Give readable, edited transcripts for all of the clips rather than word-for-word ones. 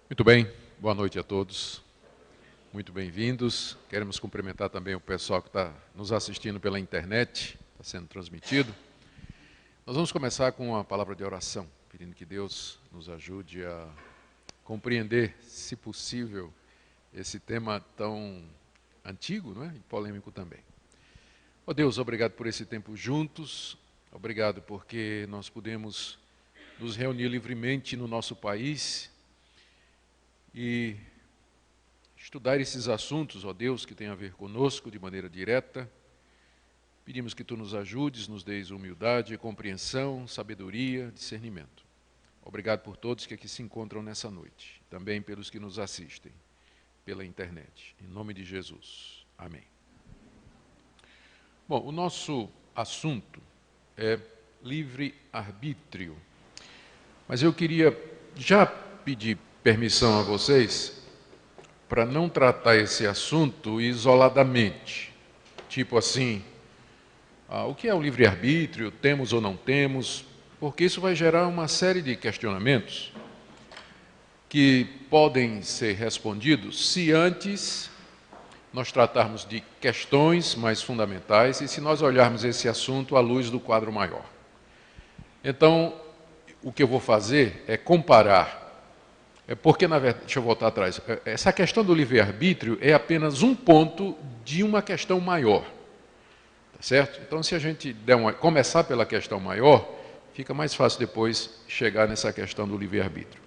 Muito bem, boa noite a todos, muito bem-vindos. Queremos cumprimentar também o pessoal que está nos assistindo pela internet, está sendo transmitido. Nós vamos começar com uma palavra de oração, pedindo que Deus nos ajude a compreender, se possível, esse tema tão antigo, não é? E polêmico também. Ó Deus, obrigado por esse tempo juntos, obrigado porque nós podemos nos reunir livremente no nosso país e estudar esses assuntos, ó Deus, que tem a ver conosco de maneira direta. Pedimos que Tu nos ajudes, nos deis humildade, compreensão, sabedoria, discernimento. Obrigado por todos que aqui se encontram nessa noite, também pelos que nos assistem pela internet. Em nome de Jesus. Amém. Bom, o nosso assunto é livre-arbítrio. Mas eu queria já pedir permissão a vocês para não tratar esse assunto isoladamente. Tipo assim, o que é o livre-arbítrio? Temos ou não temos? Porque isso vai gerar uma série de questionamentos que podem ser respondidos se antes nós tratarmos de questões mais fundamentais e se nós olharmos esse assunto à luz do quadro maior. Então, o que eu vou fazer é comparar. Porque, na verdade, deixa eu voltar atrás. Essa questão do livre-arbítrio é apenas um ponto de uma questão maior. Tá certo? Então, se a gente começar pela questão maior, fica mais fácil depois chegar nessa questão do livre-arbítrio.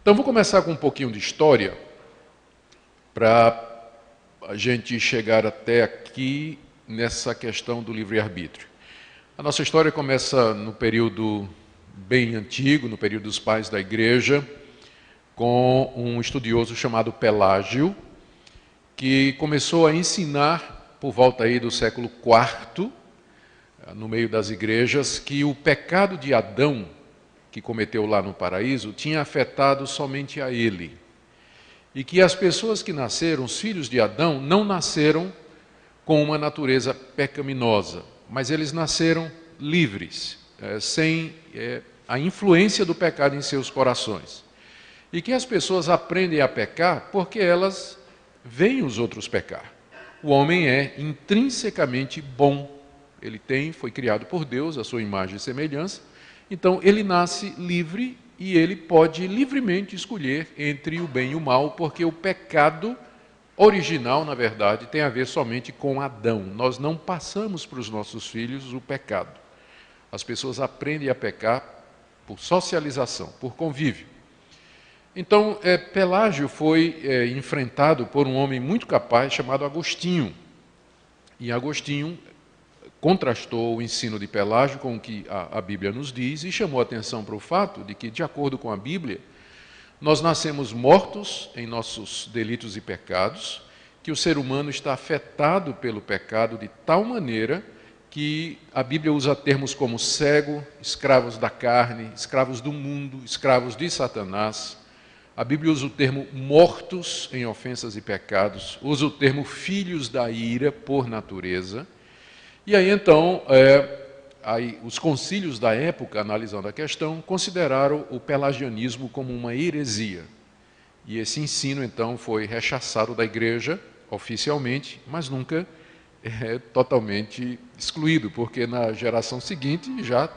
Então, vou começar com um pouquinho de história para a gente chegar até aqui nessa questão do livre-arbítrio. A nossa história começa no período bem antigo, no período dos pais da igreja, com um estudioso chamado Pelágio, que começou a ensinar, por volta aí do século IV, no meio das igrejas, que o pecado de Adão, que cometeu lá no paraíso, tinha afetado somente a ele. E que as pessoas que nasceram, os filhos de Adão, não nasceram com uma natureza pecaminosa, mas eles nasceram livres, sem a influência do pecado em seus corações. E que as pessoas aprendem a pecar porque elas veem os outros pecar. O homem é intrinsecamente bom. Ele foi criado por Deus, a sua imagem e semelhança. Então, ele nasce livre e ele pode livremente escolher entre o bem e o mal, porque o pecado original, na verdade, tem a ver somente com Adão. Nós não passamos para os nossos filhos o pecado. As pessoas aprendem a pecar por socialização, por convívio. Então, Pelágio foi enfrentado por um homem muito capaz chamado Agostinho. E Agostinho contrastou o ensino de Pelágio com o que a Bíblia nos diz e chamou a atenção para o fato de que, de acordo com a Bíblia, nós nascemos mortos em nossos delitos e pecados, que o ser humano está afetado pelo pecado de tal maneira que a Bíblia usa termos como cego, escravos da carne, escravos do mundo, escravos de Satanás. A Bíblia usa o termo mortos em ofensas e pecados, usa o termo filhos da ira por natureza. E aí então, os concílios da época, analisando a questão, consideraram o pelagianismo como uma heresia. E esse ensino então foi rechaçado da igreja oficialmente, mas nunca totalmente excluído, porque na geração seguinte já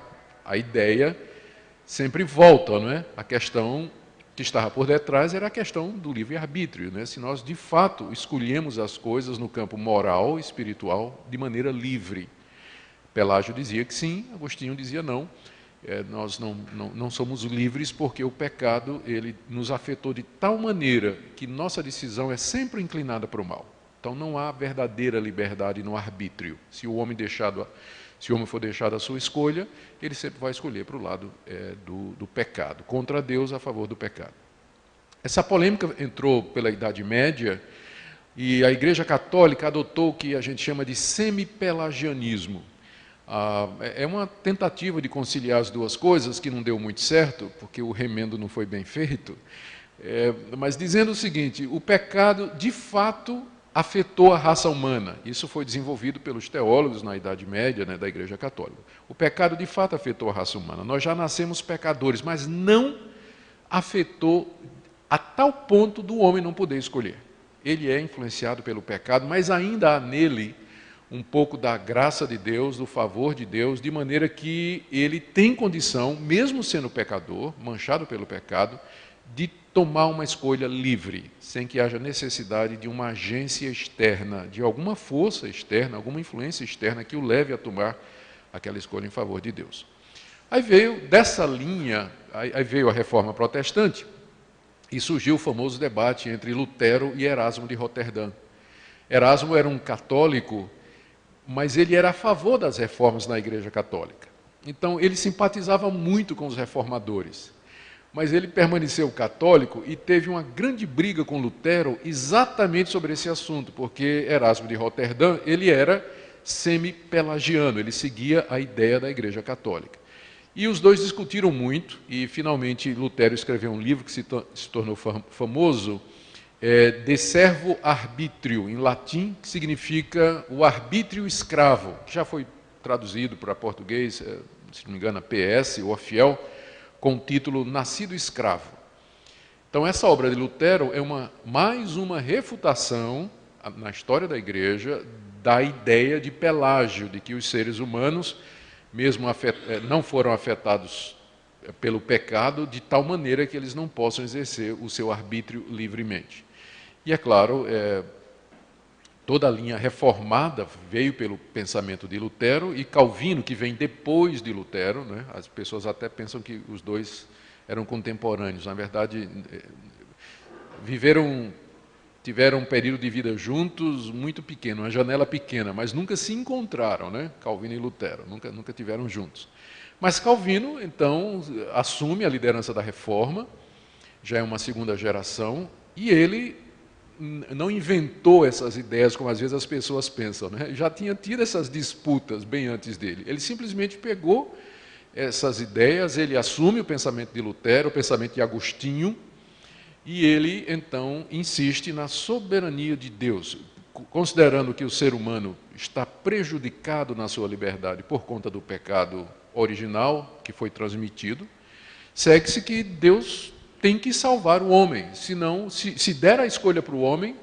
a ideia sempre volta, não é? A questão que estava por detrás era a questão do livre-arbítrio, né? Se nós de fato escolhemos as coisas no campo moral e espiritual de maneira livre. Pelágio dizia que sim, Agostinho dizia não. Nós não somos livres porque o pecado ele nos afetou de tal maneira que nossa decisão é sempre inclinada para o mal. Então não há verdadeira liberdade no arbítrio. Se o homem for deixado à sua escolha, ele sempre vai escolher para o lado do pecado, contra Deus, a favor do pecado. Essa polêmica entrou pela Idade Média e a Igreja Católica adotou o que a gente chama de semi-pelagianismo. É uma tentativa de conciliar as duas coisas que não deu muito certo, porque o remendo não foi bem feito, mas dizendo o seguinte: o pecado, de fato, afetou a raça humana. Isso foi desenvolvido pelos teólogos na Idade Média, né, da Igreja Católica. O pecado, de fato, afetou a raça humana. Nós já nascemos pecadores, mas não afetou a tal ponto do homem não poder escolher. Ele é influenciado pelo pecado, mas ainda há nele um pouco da graça de Deus, do favor de Deus, de maneira que ele tem condição, mesmo sendo pecador, manchado pelo pecado, de tomar uma escolha livre, sem que haja necessidade de uma agência externa, de alguma força externa, alguma influência externa que o leve a tomar aquela escolha em favor de Deus. Aí veio dessa linha, aí veio a Reforma Protestante, e surgiu o famoso debate entre Lutero e Erasmo de Roterdã. Erasmo era um católico, mas ele era a favor das reformas na Igreja Católica. Então, ele simpatizava muito com os reformadores. Mas ele permaneceu católico e teve uma grande briga com Lutero exatamente sobre esse assunto, porque Erasmo de Roterdã, ele era semi-pelagiano, ele seguia a ideia da Igreja Católica. E os dois discutiram muito, e finalmente Lutero escreveu um livro que se tornou famoso, De Servo Arbitrio, em latim, que significa o arbítrio escravo, que já foi traduzido para português, se não me engano, a PS, ou a Fiel, com o título Nascido Escravo. Então, essa obra de Lutero é mais uma refutação, na história da Igreja, da ideia de Pelágio, de que os seres humanos, mesmo não foram afetados pelo pecado, de tal maneira que eles não possam exercer o seu arbítrio livremente. E, é claro, toda a linha reformada veio pelo pensamento de Lutero, e Calvino, que vem depois de Lutero, né? As pessoas até pensam que os dois eram contemporâneos. Na verdade, tiveram um período de vida juntos muito pequeno, uma janela pequena, mas nunca se encontraram, né? Calvino e Lutero, nunca tiveram juntos. Mas Calvino, então, assume a liderança da Reforma, já é uma segunda geração, e ele não inventou essas ideias como às vezes as pessoas pensam, né? Já tinha tido essas disputas bem antes dele. Ele simplesmente pegou essas ideias, ele assume o pensamento de Lutero, o pensamento de Agostinho, e ele então insiste na soberania de Deus, considerando que o ser humano está prejudicado na sua liberdade por conta do pecado original que foi transmitido. Segue-se que Deus tem que salvar o homem, senão, se der a escolha para o homem,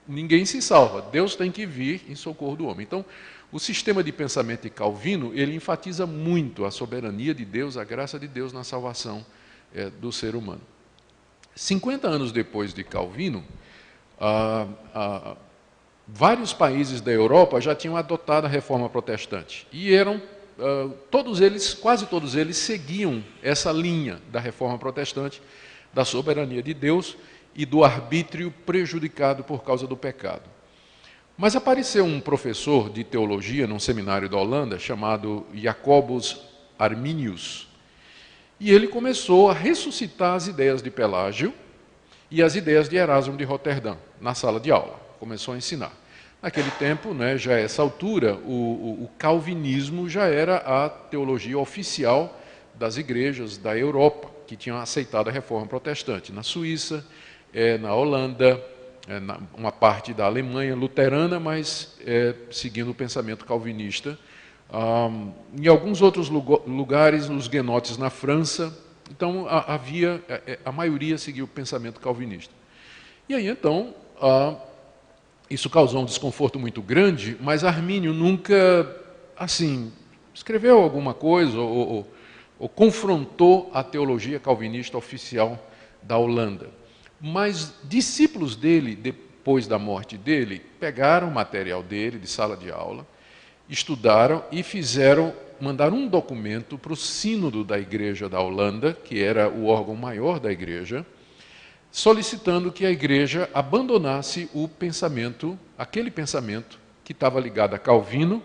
ninguém se salva. Deus tem que vir em socorro do homem. Então, o sistema de pensamento de Calvino, ele enfatiza muito a soberania de Deus, a graça de Deus na salvação do ser humano. 50 anos depois de Calvino, vários países da Europa já tinham adotado a Reforma Protestante, e eram quase todos eles seguiam essa linha da Reforma Protestante, da soberania de Deus e do arbítrio prejudicado por causa do pecado. Mas apareceu um professor de teologia num seminário da Holanda, chamado Jacobus Arminius, e ele começou a ressuscitar as ideias de Pelágio e as ideias de Erasmo de Roterdã na sala de aula. Começou a ensinar. Naquele tempo, né, já a essa altura, o calvinismo já era a teologia oficial das igrejas da Europa, que tinham aceitado a Reforma Protestante. Na Suíça, na Holanda, uma parte da Alemanha luterana, mas seguindo o pensamento calvinista. Em alguns outros lugares, nos guenotes na França. Então, a maioria seguia o pensamento calvinista. E aí, então, isso causou um desconforto muito grande, mas Armínio nunca, assim, escreveu alguma coisa ou confrontou a teologia calvinista oficial da Holanda. Mas discípulos dele, depois da morte dele, pegaram o material dele, de sala de aula, estudaram e mandaram um documento para o sínodo da Igreja da Holanda, que era o órgão maior da Igreja, solicitando que a Igreja abandonasse aquele pensamento que estava ligado a Calvino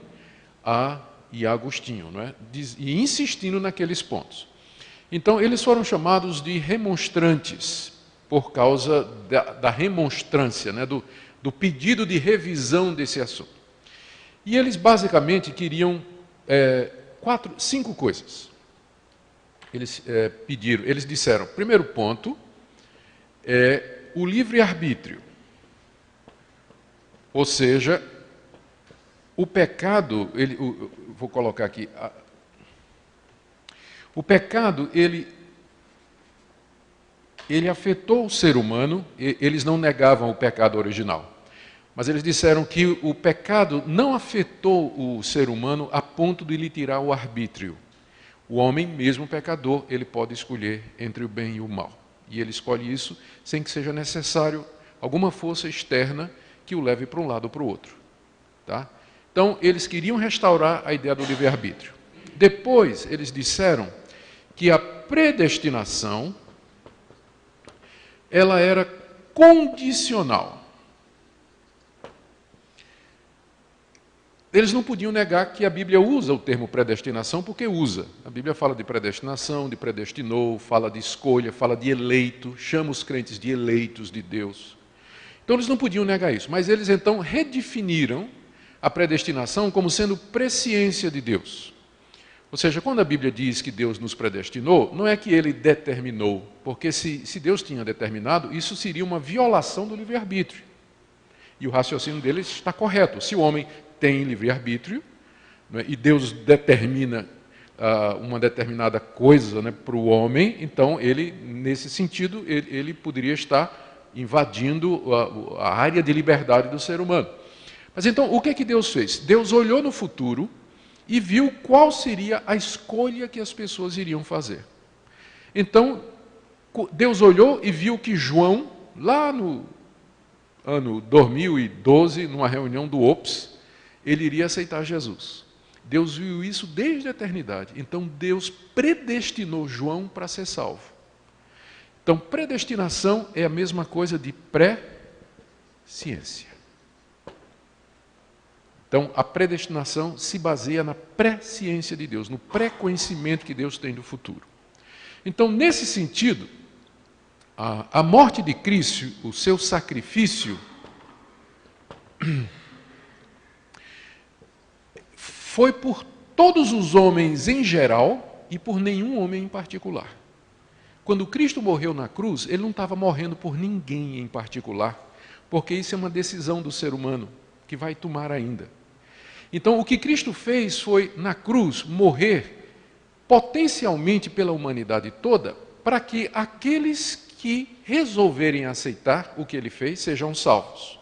e a Agostinho, não é? E insistindo naqueles pontos. Então, eles foram chamados de remonstrantes, por causa da remonstrância, né? do pedido de revisão desse assunto. E eles basicamente queriam 5 coisas. Eles disseram, primeiro ponto, o livre-arbítrio. Ou seja, o pecado, vou colocar aqui, o pecado, ele ele afetou o ser humano. Eles não negavam o pecado original, mas eles disseram que o pecado não afetou o ser humano a ponto de lhe tirar o arbítrio. O homem, mesmo pecador, ele pode escolher entre o bem e o mal. E ele escolhe isso sem que seja necessário alguma força externa que o leve para um lado ou para o outro. Tá? Então, eles queriam restaurar a ideia do livre-arbítrio. Depois, eles disseram que a predestinação ela era condicional. Eles não podiam negar que a Bíblia usa o termo predestinação, porque usa. A Bíblia fala de predestinação, de predestinou, fala de escolha, fala de eleito, chama os crentes de eleitos de Deus. Então eles não podiam negar isso, mas eles então redefiniram a predestinação como sendo presciência de Deus. Ou seja, quando a Bíblia diz que Deus nos predestinou, não é que ele determinou, porque se Deus tinha determinado, isso seria uma violação do livre-arbítrio. E o raciocínio deles está correto. Se o homem tem livre-arbítrio, né, e Deus determina uma determinada coisa, né, para o homem, então ele, nesse sentido, ele poderia estar invadindo a área de liberdade do ser humano. Mas então, o que é que Deus fez? Deus olhou no futuro e viu qual seria a escolha que as pessoas iriam fazer. Então, Deus olhou e viu que João, lá no ano 2012, numa reunião do OPS, ele iria aceitar Jesus. Deus viu isso desde a eternidade. Então, Deus predestinou João para ser salvo. Então, predestinação é a mesma coisa de pré-ciência. Então, a predestinação se baseia na pré-ciência de Deus, no pré-conhecimento que Deus tem do futuro. Então, nesse sentido, a morte de Cristo, o seu sacrifício, foi por todos os homens em geral e por nenhum homem em particular. Quando Cristo morreu na cruz, ele não estava morrendo por ninguém em particular, porque isso é uma decisão do ser humano, que vai tomar ainda. Então, o que Cristo fez foi, na cruz, morrer potencialmente pela humanidade toda, para que aqueles que resolverem aceitar o que ele fez sejam salvos.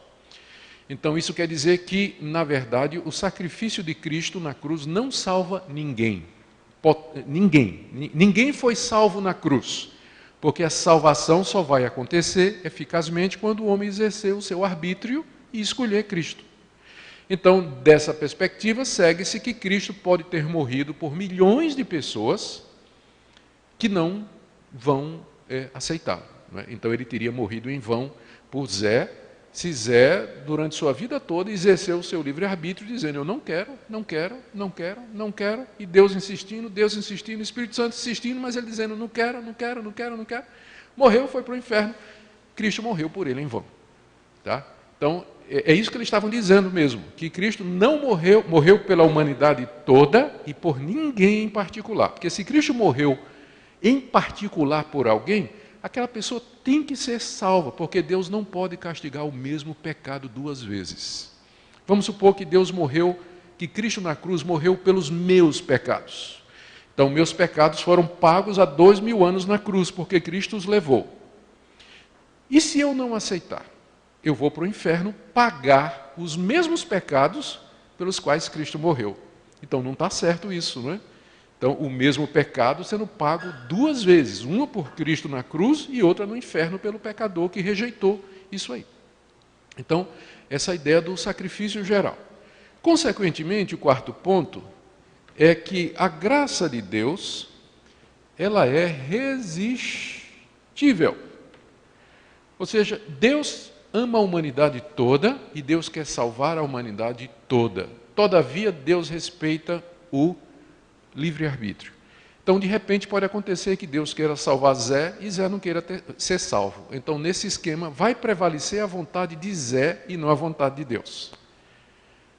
Então, isso quer dizer que, na verdade, o sacrifício de Cristo na cruz não salva ninguém. Ninguém foi salvo na cruz, porque a salvação só vai acontecer eficazmente quando o homem exercer o seu arbítrio e escolher Cristo. Então, dessa perspectiva, segue-se que Cristo pode ter morrido por milhões de pessoas que não vão aceitá-lo. Né? Então, ele teria morrido em vão por Zé, se Zé, durante sua vida toda, exerceu o seu livre-arbítrio, dizendo, eu não quero, não quero, não quero, não quero, e Deus insistindo, o Espírito Santo insistindo, mas ele dizendo, não quero, não quero, não quero, não quero. Morreu, foi para o inferno. Cristo morreu por ele em vão. Tá? Então, é isso que eles estavam dizendo mesmo, que Cristo não morreu pela humanidade toda e por ninguém em particular. Porque se Cristo morreu em particular por alguém, aquela pessoa tem que ser salva, porque Deus não pode castigar o mesmo pecado duas vezes. Vamos supor que Deus morreu, que Cristo na cruz morreu pelos meus pecados. Então, meus pecados foram pagos há 2000 anos na cruz, porque Cristo os levou. E se eu não aceitar? Eu vou para o inferno pagar os mesmos pecados pelos quais Cristo morreu. Então, não está certo isso, não é? Então, o mesmo pecado sendo pago duas vezes, uma por Cristo na cruz e outra no inferno pelo pecador que rejeitou isso aí. Então, essa ideia do sacrifício geral. Consequentemente, o quarto ponto é que a graça de Deus, ela é resistível. Ou seja, Deus ama a humanidade toda e Deus quer salvar a humanidade toda. Todavia, Deus respeita o livre-arbítrio. Então, de repente, pode acontecer que Deus queira salvar Zé e Zé não queira ser salvo. Então, nesse esquema, vai prevalecer a vontade de Zé e não a vontade de Deus.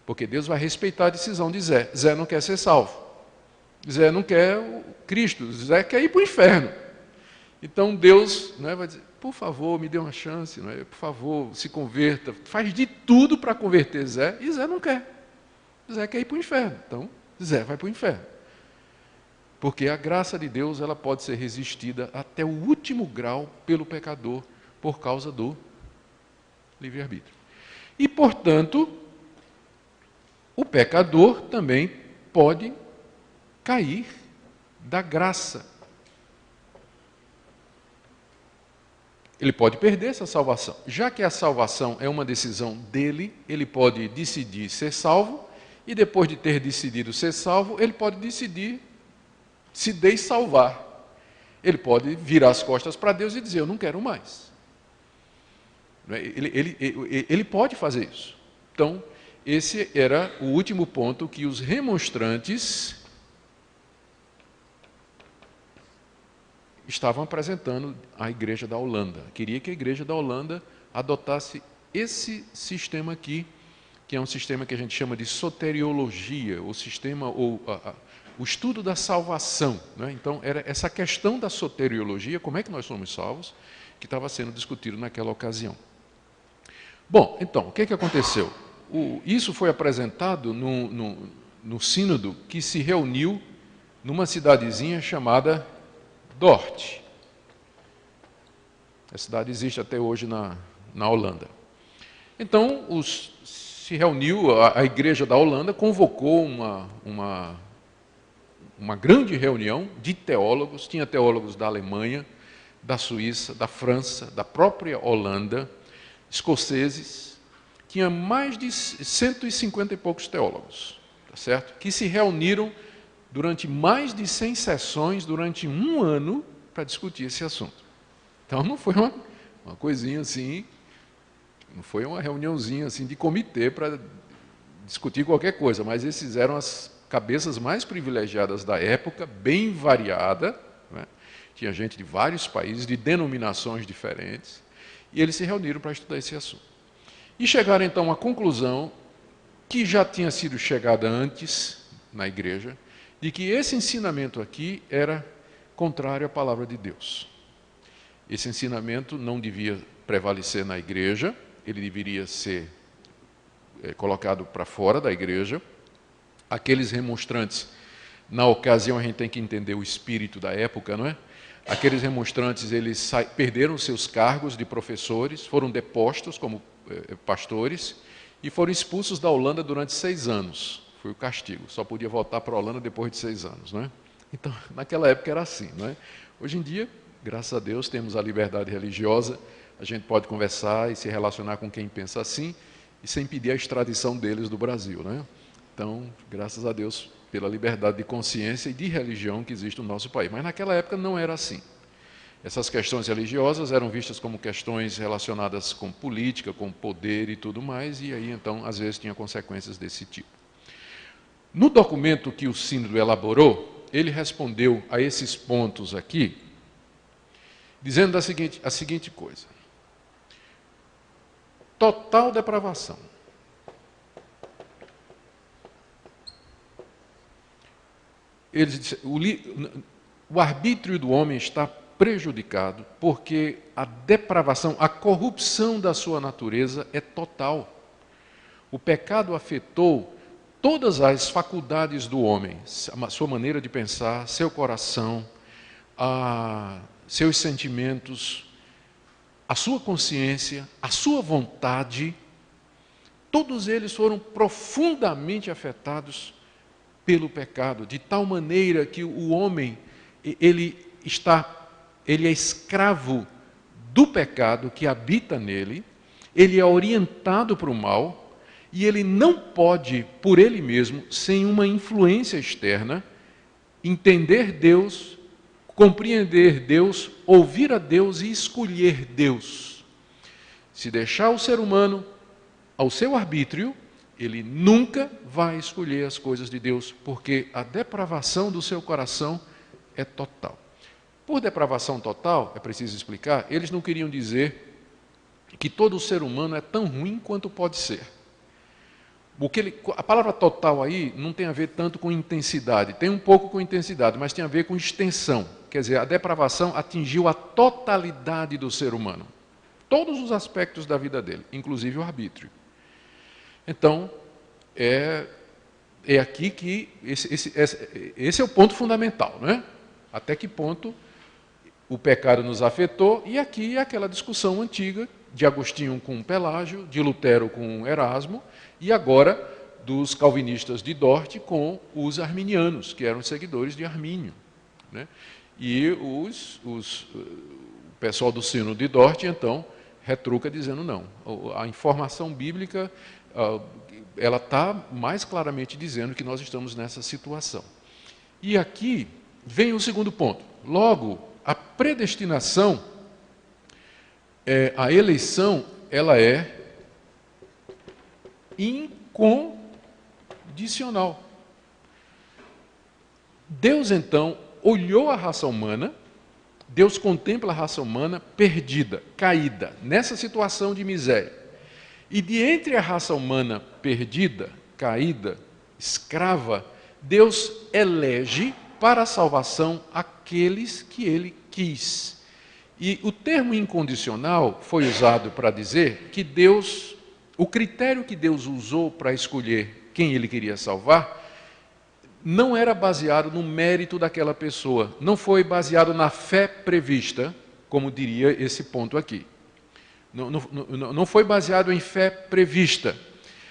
Porque Deus vai respeitar a decisão de Zé. Zé não quer ser salvo. Zé não quer o Cristo. Zé quer ir para o inferno. Então, Deus, né, vai dizer, por favor, me dê uma chance, né, por favor, se converta. Faz de tudo para converter Zé e Zé não quer. Zé quer ir para o inferno. Então, Zé vai para o inferno. Porque a graça de Deus ela pode ser resistida até o último grau pelo pecador por causa do livre-arbítrio. E, portanto, o pecador também pode cair da graça. Ele pode perder essa salvação. Já que a salvação é uma decisão dele, ele pode decidir ser salvo, e depois de ter decidido ser salvo, ele pode decidir se dessalvar. Ele pode virar as costas para Deus e dizer, eu não quero mais. Ele pode fazer isso. Então, esse era o último ponto que os remonstrantes estavam apresentando à igreja da Holanda. Queria que a igreja da Holanda adotasse esse sistema aqui, que é um sistema que a gente chama de soteriologia, o estudo da salvação. Né? Então, era essa questão da soteriologia, como é que nós somos salvos, que estava sendo discutido naquela ocasião. Bom, então, o que aconteceu? Isso foi apresentado no sínodo que se reuniu numa cidadezinha chamada Dort. A cidade existe até hoje na Holanda. Então, se reuniu, a igreja da Holanda convocou uma grande reunião de teólogos, tinha teólogos da Alemanha, da Suíça, da França, da própria Holanda, escoceses, tinha mais de 150 e poucos teólogos, tá certo? Que se reuniram durante mais de 100 sessões, durante um ano, para discutir esse assunto. Então não foi uma coisinha assim, não foi uma reuniãozinha assim de comitê para discutir qualquer coisa, mas esses eram as cabeças mais privilegiadas da época, bem variada, né? Tinha gente de vários países, de denominações diferentes, e eles se reuniram para estudar esse assunto. E chegaram então à conclusão, que já tinha sido chegada antes na igreja, de que esse ensinamento aqui era contrário à palavra de Deus. Esse ensinamento não devia prevalecer na igreja, ele deveria ser colocado para fora da igreja. Aqueles remonstrantes, na ocasião a gente tem que entender o espírito da época, não é? Aqueles remonstrantes, eles perderam seus cargos de professores, foram depostos como pastores e foram expulsos da Holanda durante 6 anos. Foi o castigo, só podia voltar para a Holanda depois de 6 anos. Não é? Então, naquela época era assim. Não é? Hoje em dia, graças a Deus, temos a liberdade religiosa, a gente pode conversar e se relacionar com quem pensa assim, e sem pedir a extradição deles do Brasil. Não é? Então, graças a Deus, pela liberdade de consciência e de religião que existe no nosso país. Mas naquela época não era assim. Essas questões religiosas eram vistas como questões relacionadas com política, com poder e tudo mais, e aí então, às vezes, tinha consequências desse tipo. No documento que o sínodo elaborou, ele respondeu a esses pontos aqui, dizendo a seguinte coisa. Total depravação. Ele disse, o arbítrio do homem está prejudicado porque a depravação, a corrupção da sua natureza é total. O pecado afetou todas as faculdades do homem, a sua maneira de pensar, seu coração, seus sentimentos, a sua consciência, a sua vontade, todos eles foram profundamente afetados pelo pecado, de tal maneira que o homem, ele é escravo do pecado que habita nele, ele é orientado para o mal, e ele não pode, por ele mesmo, sem uma influência externa, entender Deus, compreender Deus, ouvir a Deus e escolher Deus. Se deixar o ser humano ao seu arbítrio, ele nunca vai escolher as coisas de Deus, porque a depravação do seu coração é total. Por depravação total, é preciso explicar, eles não queriam dizer que todo ser humano é tão ruim quanto pode ser. A palavra total aí não tem a ver tanto com intensidade, tem um pouco com intensidade, mas tem a ver com extensão. Quer dizer, a depravação atingiu a totalidade do ser humano. Todos os aspectos da vida dele, inclusive o arbítrio. Então, é aqui que esse é o ponto fundamental, não é? Até que ponto o pecado nos afetou, e aqui é aquela discussão antiga de Agostinho com Pelágio, de Lutero com Erasmo, e agora dos calvinistas de Dort com os arminianos, que eram seguidores de Armínio, né? E o pessoal do Sínodo de Dort, então, retruca dizendo não. A informação bíblica, ela está mais claramente dizendo que nós estamos nessa situação. E aqui vem o segundo ponto. Logo, a predestinação, a eleição, ela é incondicional. Deus, então, olhou a raça humana, Deus contempla a raça humana perdida, caída, nessa situação de miséria. E de entre a raça humana perdida, caída, escrava, Deus elege para a salvação aqueles que Ele quis. E o termo incondicional foi usado para dizer que Deus, o critério que Deus usou para escolher quem Ele queria salvar, não era baseado no mérito daquela pessoa, não foi baseado na fé prevista, como diria esse ponto aqui. Não foi baseado em fé prevista,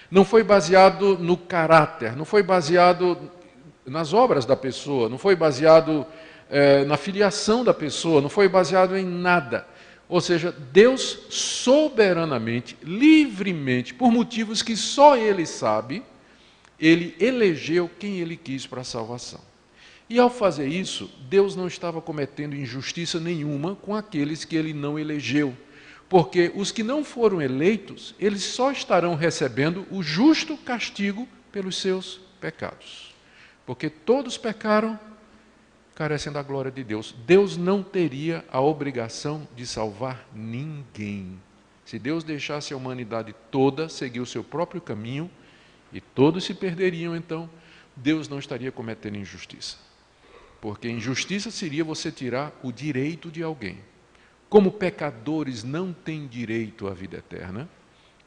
não foi baseado no caráter, não foi baseado nas obras da pessoa, não foi baseado na filiação da pessoa, não foi baseado em nada. Ou seja, Deus soberanamente, livremente, por motivos que só Ele sabe, Ele elegeu quem Ele quis para a salvação. E ao fazer isso, Deus não estava cometendo injustiça nenhuma com aqueles que Ele não elegeu. Porque os que não foram eleitos, eles só estarão recebendo o justo castigo pelos seus pecados. Porque todos pecaram, carecem da glória de Deus. Deus não teria a obrigação de salvar ninguém. Se Deus deixasse a humanidade toda seguir o seu próprio caminho, e todos se perderiam, então, Deus não estaria cometendo injustiça. Porque injustiça seria você tirar o direito de alguém. Como pecadores não têm direito à vida eterna,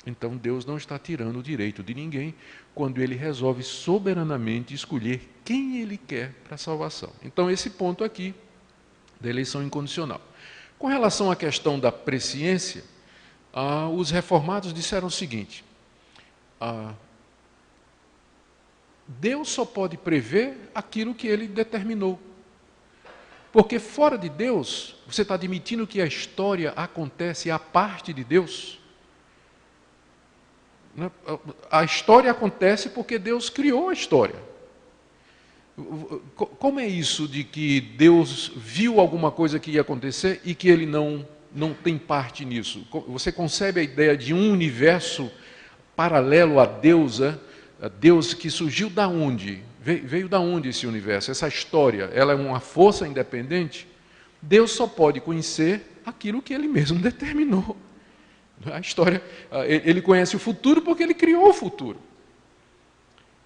então Deus não está tirando o direito de ninguém quando Ele resolve soberanamente escolher quem Ele quer para a salvação. Então, esse ponto aqui da eleição incondicional. Com relação à questão da presciência, os reformados disseram o seguinte: Deus só pode prever aquilo que Ele determinou. Porque fora de Deus, você está admitindo que a história acontece à parte de Deus? A história acontece porque Deus criou a história. Como é isso de que Deus viu alguma coisa que ia acontecer e que Ele não tem parte nisso? Você concebe a ideia de um universo paralelo a Deus, a Deus que surgiu da onde? Veio da onde esse universo? Essa história, ela é uma força independente? Deus só pode conhecer aquilo que Ele mesmo determinou. A história, Ele conhece o futuro porque Ele criou o futuro.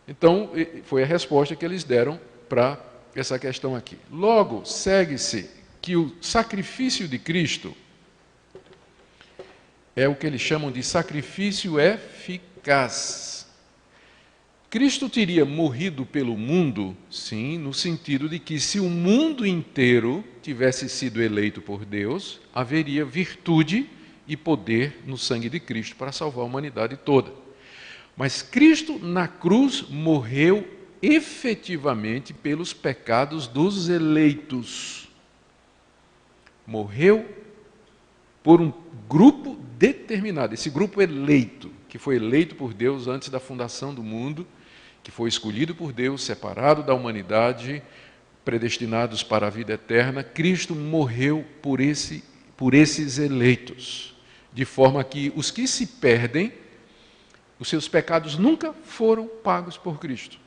Então, foi a resposta que eles deram para essa questão aqui. Logo, segue-se que o sacrifício de Cristo é o que eles chamam de sacrifício eficaz. Cristo teria morrido pelo mundo, sim, no sentido de que se o mundo inteiro tivesse sido eleito por Deus, haveria virtude e poder no sangue de Cristo para salvar a humanidade toda. Mas Cristo na cruz morreu efetivamente pelos pecados dos eleitos. Morreu por um grupo determinado, esse grupo eleito, que foi eleito por Deus antes da fundação do mundo, que foi escolhido por Deus, separado da humanidade, predestinados para a vida eterna. Cristo morreu por esses eleitos, de forma que os que se perdem, os seus pecados nunca foram pagos por Cristo.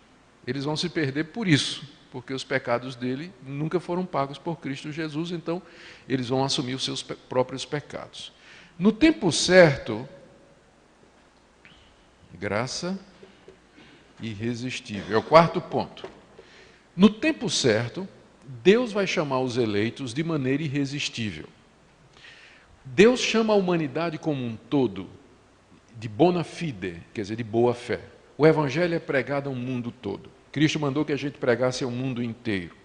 Eles vão se perder por isso, porque os pecados dele nunca foram pagos por Cristo Jesus, então eles vão assumir os seus próprios pecados. No tempo certo, graça irresistível. É o quarto ponto. No tempo certo, Deus vai chamar os eleitos de maneira irresistível. Deus chama a humanidade como um todo de bona fide, quer dizer, de boa fé. O Evangelho é pregado ao mundo todo. Cristo mandou que a gente pregasse ao mundo inteiro.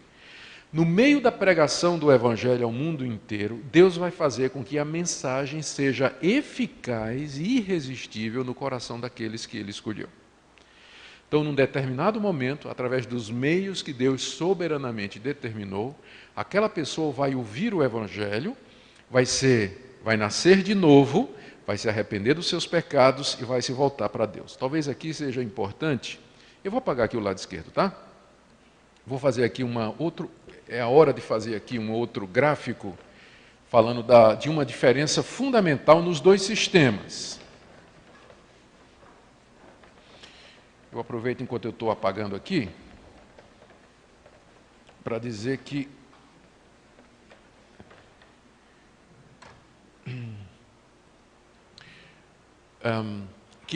No meio da pregação do Evangelho ao mundo inteiro, Deus vai fazer com que a mensagem seja eficaz e irresistível no coração daqueles que Ele escolheu. Então, num determinado momento, através dos meios que Deus soberanamente determinou, aquela pessoa vai ouvir o Evangelho, vai nascer de novo, vai se arrepender dos seus pecados e vai se voltar para Deus. Talvez aqui seja importante, eu vou apagar aqui o lado esquerdo, tá? Vou fazer aqui é a hora de fazer aqui um outro gráfico, falando de uma diferença fundamental nos dois sistemas. Eu aproveito enquanto eu estou apagando aqui, para dizer que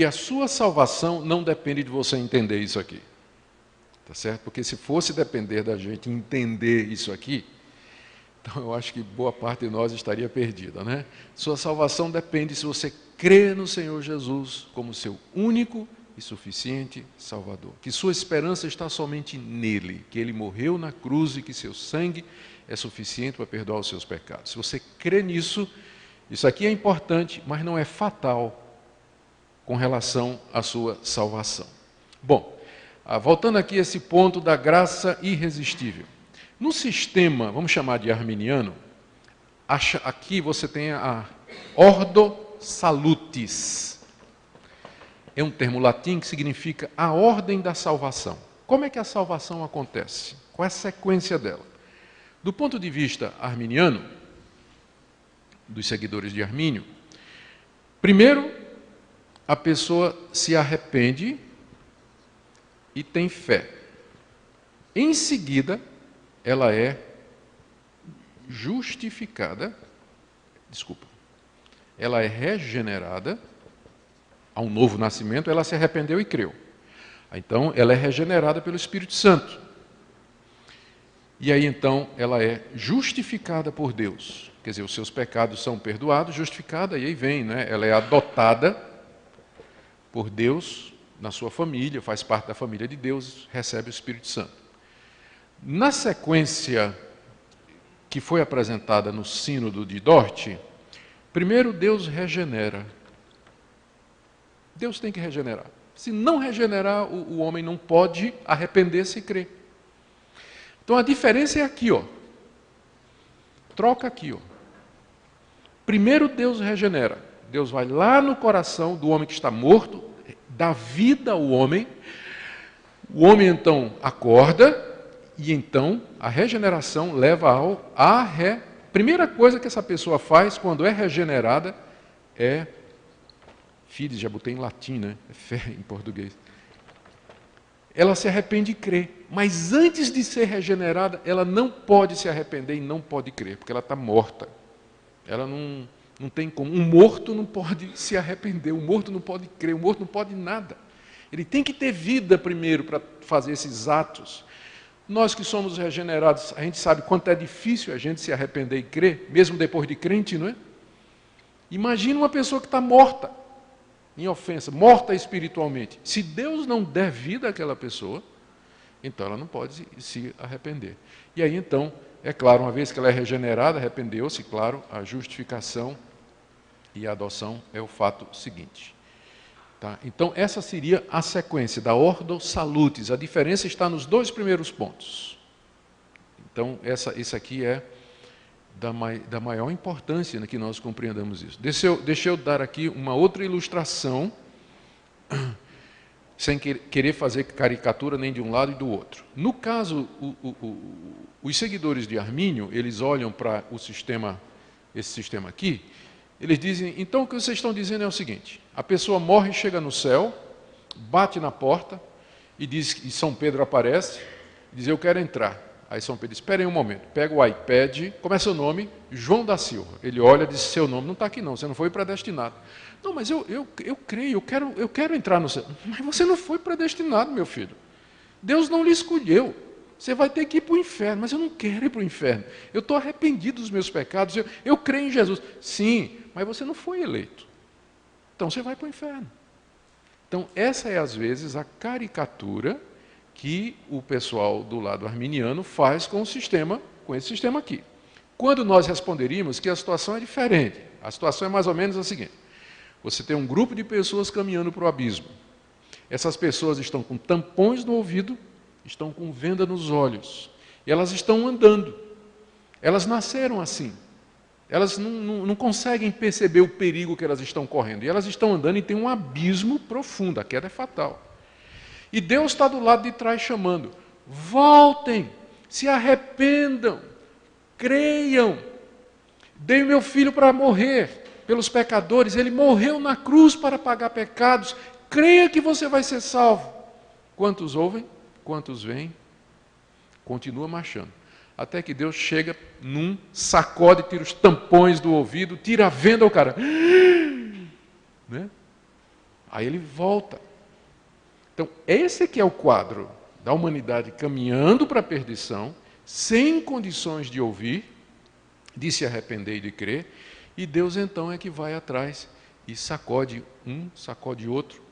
a sua salvação não depende de você entender isso aqui. Tá certo? Porque se fosse depender da gente entender isso aqui, então eu acho que boa parte de nós estaria perdida, né? Sua salvação depende se você crê no Senhor Jesus como seu único e suficiente Salvador. Que sua esperança está somente nele, que ele morreu na cruz e que seu sangue é suficiente para perdoar os seus pecados. Se você crê nisso, isso aqui é importante, mas não é fatal com relação à sua salvação. Bom, voltando aqui a esse ponto da graça irresistível. No sistema, vamos chamar de arminiano, aqui você tem a ordo salutis. É um termo latim que significa a ordem da salvação. Como é que a salvação acontece? Qual é a sequência dela? Do ponto de vista arminiano, dos seguidores de Armínio, primeiro, a pessoa se arrepende e tem fé. Em seguida, ela é justificada, ela é regenerada, há um novo nascimento, ela se arrependeu e creu. Então, ela é regenerada pelo Espírito Santo. E aí, então, ela é justificada por Deus. Quer dizer, os seus pecados são perdoados, justificada, e aí vem, né? Ela é adotada por Deus na sua família, faz parte da família de Deus, recebe o Espírito Santo. Na sequência que foi apresentada no Sínodo de Dort, primeiro Deus regenera. Deus tem que regenerar. Se não regenerar, o homem não pode arrepender-se e crer. Então a diferença é aqui, ó. Troca aqui, ó. Primeiro Deus regenera. Deus vai lá no coração do homem que está morto, dá vida ao homem. O homem então acorda e então a regeneração leva Primeira coisa que essa pessoa faz quando é regenerada é fides, já botei em latim, né? É fé em português. Ela se arrepende e crê. Mas antes de ser regenerada, ela não pode se arrepender e não pode crer, porque ela está morta. Ela não tem como. Um morto não pode se arrepender, um morto não pode crer, um morto não pode nada. Ele tem que ter vida primeiro para fazer esses atos. Nós que somos regenerados, a gente sabe quanto é difícil a gente se arrepender e crer, mesmo depois de crente, não é? Imagina uma pessoa que está morta, em ofensa, morta espiritualmente. Se Deus não der vida àquela pessoa, então ela não pode se arrepender. E aí então, é claro, uma vez que ela é regenerada, arrependeu-se, claro, a justificação e a adoção é o fato seguinte. Tá? Então essa seria a sequência da ordo salutis. A diferença está nos dois primeiros pontos. Então isso aqui é da maior importância, né, que nós compreendamos isso. Deixa eu dar aqui uma outra ilustração, sem querer fazer caricatura nem de um lado e do outro. No caso, os seguidores de Armínio, eles olham para esse sistema aqui, eles dizem, então o que vocês estão dizendo é o seguinte, a pessoa morre, chega no céu, bate na porta, e São Pedro aparece, e diz, eu quero entrar. Aí São Pedro diz, espera aí um momento, pega o iPad, começa o nome, João da Silva. Ele olha e diz, seu nome não está aqui não, você não foi predestinado. Não, mas eu creio, eu quero entrar no céu. Mas você não foi predestinado, meu filho. Deus não lhe escolheu. Você vai ter que ir para o inferno, mas eu não quero ir para o inferno. Eu estou arrependido dos meus pecados, eu creio em Jesus. Sim, mas você não foi eleito. Então você vai para o inferno. Então, essa é, às vezes, a caricatura que o pessoal do lado arminiano faz com esse sistema aqui. Quando nós responderíamos que a situação é diferente, a situação é mais ou menos a seguinte: você tem um grupo de pessoas caminhando para o abismo. Essas pessoas estão com tampões no ouvido, estão com venda nos olhos, e elas estão andando. Elas nasceram assim. Elas não conseguem perceber o perigo que elas estão correndo. E elas estão andando e tem um abismo profundo, a queda é fatal. E Deus está do lado de trás chamando: voltem, se arrependam, creiam. Dei o meu filho para morrer pelos pecadores, ele morreu na cruz para pagar pecados. Creia que você vai ser salvo. Quantos ouvem? Quantos veem? Continua marchando. Até que Deus chega num sacode, tira os tampões do ouvido, tira a venda, o cara... né? Aí ele volta. Então, esse aqui é o quadro da humanidade caminhando para a perdição, sem condições de ouvir, de se arrepender e de crer, e Deus então é que vai atrás e sacode um, sacode outro,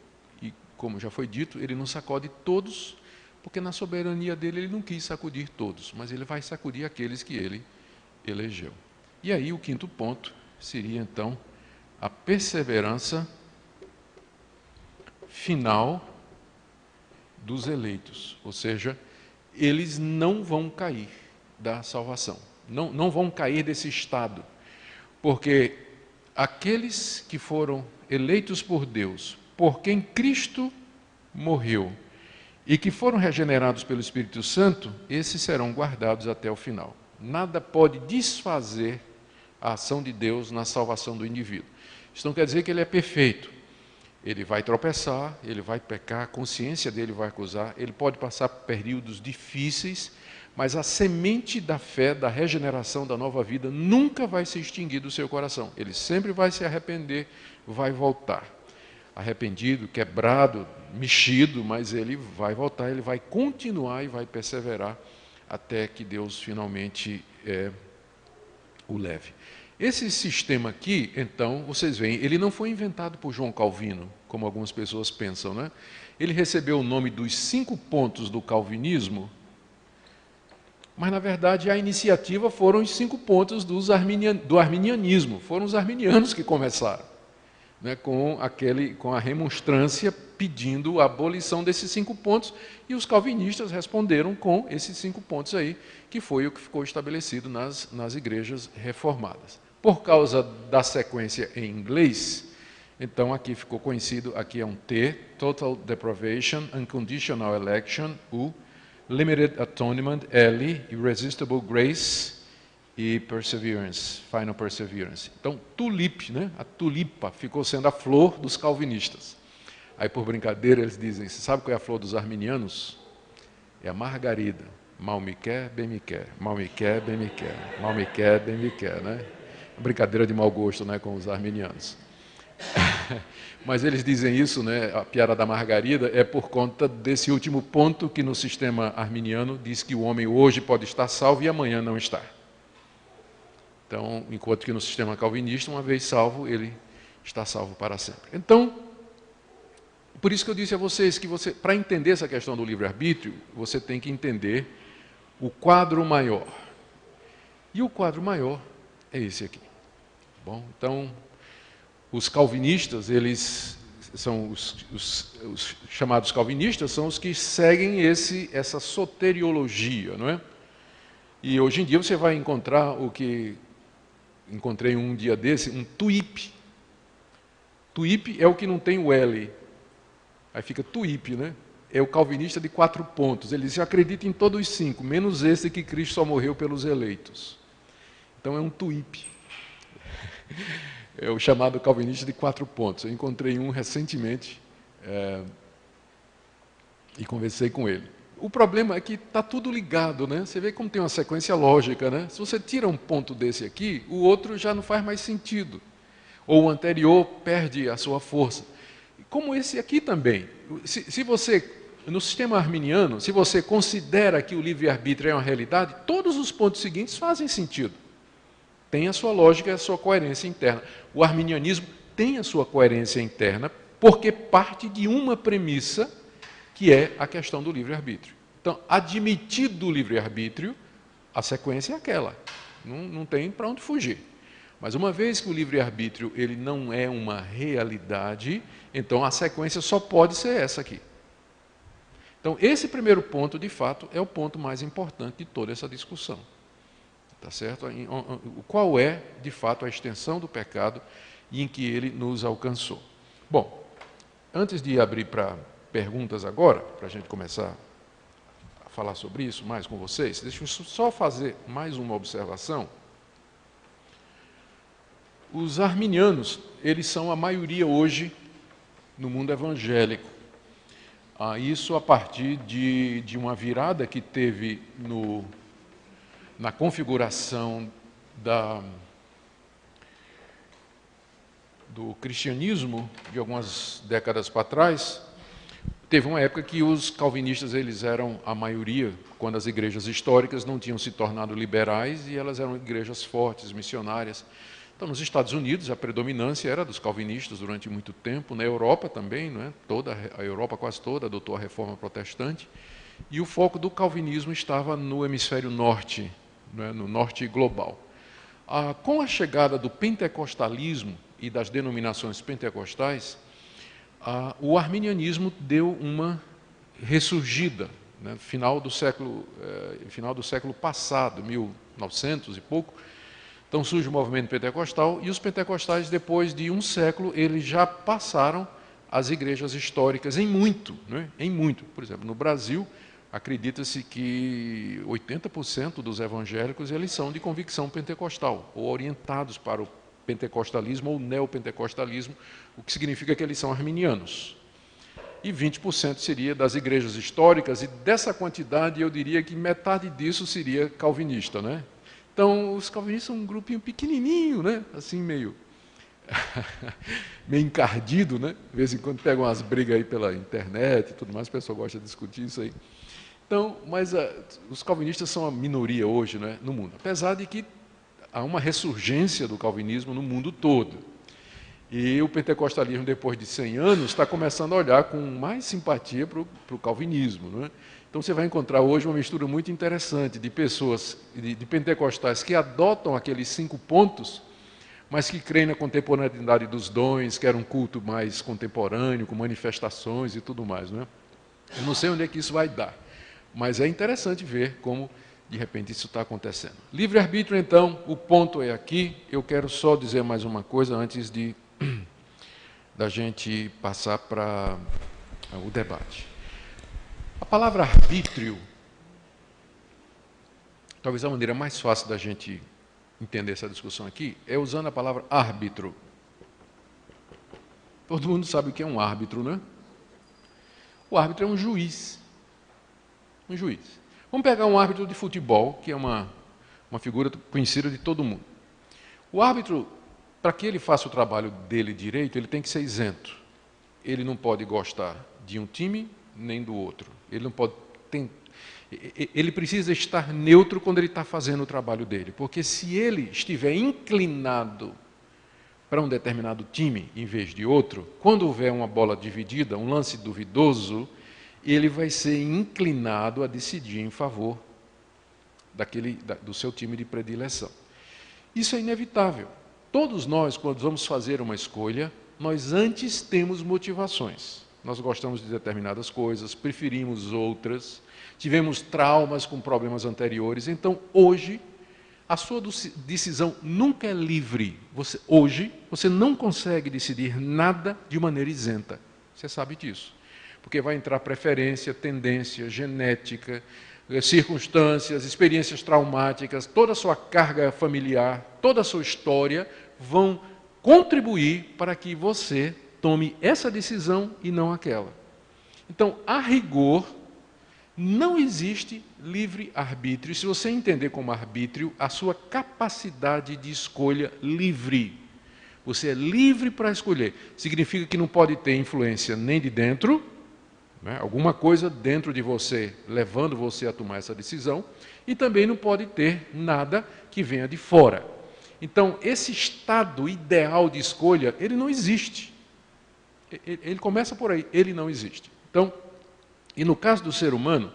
e como já foi dito, ele não sacode todos, porque na soberania dele ele não quis sacudir todos, mas ele vai sacudir aqueles que ele elegeu. E aí o quinto ponto seria então a perseverança final dos eleitos, ou seja, eles não vão cair da salvação, não vão cair desse estado, porque aqueles que foram eleitos por Deus, por quem Cristo morreu, e que foram regenerados pelo Espírito Santo, esses serão guardados até o final. Nada pode desfazer a ação de Deus na salvação do indivíduo. Isso não quer dizer que ele é perfeito. Ele vai tropeçar, ele vai pecar, a consciência dele vai acusar, ele pode passar por períodos difíceis, mas a semente da fé, da regeneração, da nova vida, nunca vai se extinguir do seu coração. Ele sempre vai se arrepender, vai voltar. Arrependido, quebrado, mexido, mas ele vai voltar, ele vai continuar e vai perseverar até que Deus finalmente o leve. Esse sistema aqui, então, vocês veem, ele não foi inventado por João Calvino, como algumas pessoas pensam, né? Ele recebeu o nome dos 5 pontos do calvinismo, mas, na verdade, a iniciativa foram os 5 pontos do arminianismo, foram os arminianos que começaram. Né, com a remonstrância pedindo a abolição desses 5 pontos, e os calvinistas responderam com esses 5 pontos aí, que foi o que ficou estabelecido nas igrejas reformadas. Por causa da sequência em inglês, então aqui ficou conhecido, aqui é um T, Total Deprivation, Unconditional Election, U, Limited Atonement, L, Irresistible Grace, e Perseverance, Final Perseverance. Então, tulip, né? A tulipa ficou sendo a flor dos calvinistas. Aí, por brincadeira, eles dizem: você sabe qual é a flor dos arminianos? É a margarida. Mal me quer, bem me quer. Mal me quer, bem me quer. Mal me quer, bem me quer, né? Brincadeira de mau gosto, né, com os arminianos. Mas eles dizem isso, né, a piada da margarida, é por conta desse último ponto que no sistema arminiano diz que o homem hoje pode estar salvo e amanhã não está. Então, enquanto que no sistema calvinista, uma vez salvo, ele está salvo para sempre. Então, por isso que eu disse a vocês que para entender essa questão do livre-arbítrio, você tem que entender o quadro maior. E o quadro maior é esse aqui. Bom, então, os calvinistas, eles são os chamados calvinistas, são os que seguem essa soteriologia, não é? E hoje em dia você vai encontrar o que encontrei um dia desse, um tuip. Tuip é o que não tem o L. Aí fica tuip, né? É o calvinista de 4 pontos. Ele diz: eu acredito em todos os 5, menos esse que Cristo só morreu pelos eleitos. Então é um tuip. É o chamado calvinista de 4 pontos. Eu encontrei um recentemente e conversei com ele. O problema é que está tudo ligado, né? Você vê como tem uma sequência lógica, né? Se você tira um ponto desse aqui, o outro já não faz mais sentido. Ou o anterior perde a sua força. Como esse aqui também. Se você, no sistema arminiano, se você considera que o livre-arbítrio é uma realidade, todos os pontos seguintes fazem sentido. Tem a sua lógica e a sua coerência interna. O arminianismo tem a sua coerência interna, porque parte de uma premissa que é a questão do livre-arbítrio. Então, admitido o livre-arbítrio, a sequência é aquela, não tem para onde fugir. Mas uma vez que o livre-arbítrio ele não é uma realidade, então a sequência só pode ser essa aqui. Então, esse primeiro ponto, de fato, é o ponto mais importante de toda essa discussão. Tá certo? Qual é, de fato, a extensão do pecado e em que ele nos alcançou? Bom, antes de abrir para perguntas agora, para a gente começar a falar sobre isso mais com vocês, deixa eu só fazer mais uma observação. Os arminianos, eles são a maioria hoje no mundo evangélico. Isso a partir de uma virada que teve na configuração do cristianismo, de algumas décadas para trás. Teve uma época que os calvinistas eles eram a maioria, quando as igrejas históricas não tinham se tornado liberais e elas eram igrejas fortes, missionárias. Então, nos Estados Unidos, a predominância era dos calvinistas durante muito tempo, na Europa também, não é? Toda a Europa, quase toda, adotou a reforma protestante, e o foco do calvinismo estava no hemisfério norte, não é? No norte global. Com a chegada do pentecostalismo e das denominações pentecostais, o arminianismo deu uma ressurgida, né? Final do século passado, 1900 e pouco. Então surge o movimento pentecostal e os pentecostais, depois de um século, eles já passaram as igrejas históricas em muito, né? Em muito. Por exemplo, no Brasil, acredita-se que 80% dos evangélicos eles são de convicção pentecostal, ou orientados para o pentecostalismo ou neopentecostalismo, o que significa que eles são arminianos. E 20% seria das igrejas históricas, e dessa quantidade eu diria que metade disso seria calvinista, né? Então, os calvinistas são um grupinho pequenininho, né? Assim, meio encardido, né? De vez em quando pegam umas brigas aí pela internet e tudo mais, o pessoal gosta de discutir isso aí. Então, mas os calvinistas são a minoria hoje, né, no mundo, apesar de que há uma ressurgência do calvinismo no mundo todo. E o pentecostalismo, depois de 100 anos, está começando a olhar com mais simpatia para o calvinismo, não é? Então você vai encontrar hoje uma mistura muito interessante de pessoas, de pentecostais que adotam aqueles 5 pontos, mas que creem na contemporaneidade dos dons, que era um culto mais contemporâneo, com manifestações e tudo mais, não é? Eu não sei onde é que isso vai dar, mas é interessante ver como, de repente, isso está acontecendo. Livre-arbítrio, então, o ponto é aqui. Eu quero só dizer mais uma coisa antes da gente passar para o debate. A palavra arbítrio, talvez a maneira mais fácil da gente entender essa discussão aqui, é usando a palavra árbitro. Todo mundo sabe o que é um árbitro, né? O árbitro é um juiz. Um juiz. Vamos pegar um árbitro de futebol, que é uma figura conhecida de todo mundo. O árbitro, para que ele faça o trabalho dele direito, ele tem que ser isento. Ele não pode gostar de um time nem do outro. Ele precisa estar neutro quando ele está fazendo o trabalho dele, porque se ele estiver inclinado para um determinado time em vez de outro, quando houver uma bola dividida, um lance duvidoso, ele vai ser inclinado a decidir em favor do seu time de predileção. Isso é inevitável. Todos nós, quando vamos fazer uma escolha, nós antes temos motivações. Nós gostamos de determinadas coisas, preferimos outras, tivemos traumas com problemas anteriores. Então, hoje, a sua decisão nunca é livre. Hoje, você não consegue decidir nada de maneira isenta. Você sabe disso. Porque vai entrar preferência, tendência, genética, circunstâncias, experiências traumáticas, toda a sua carga familiar, toda a sua história vão contribuir para que você tome essa decisão e não aquela. Então, a rigor, não existe livre-arbítrio. Se você entender como arbítrio, a sua capacidade de escolha livre. Você é livre para escolher. Significa que não pode ter influência nem de dentro, né, alguma coisa dentro de você, levando você a tomar essa decisão, e também não pode ter nada que venha de fora. Então, esse estado ideal de escolha, ele não existe. Ele começa por aí, ele não existe. Então, e no caso do ser humano,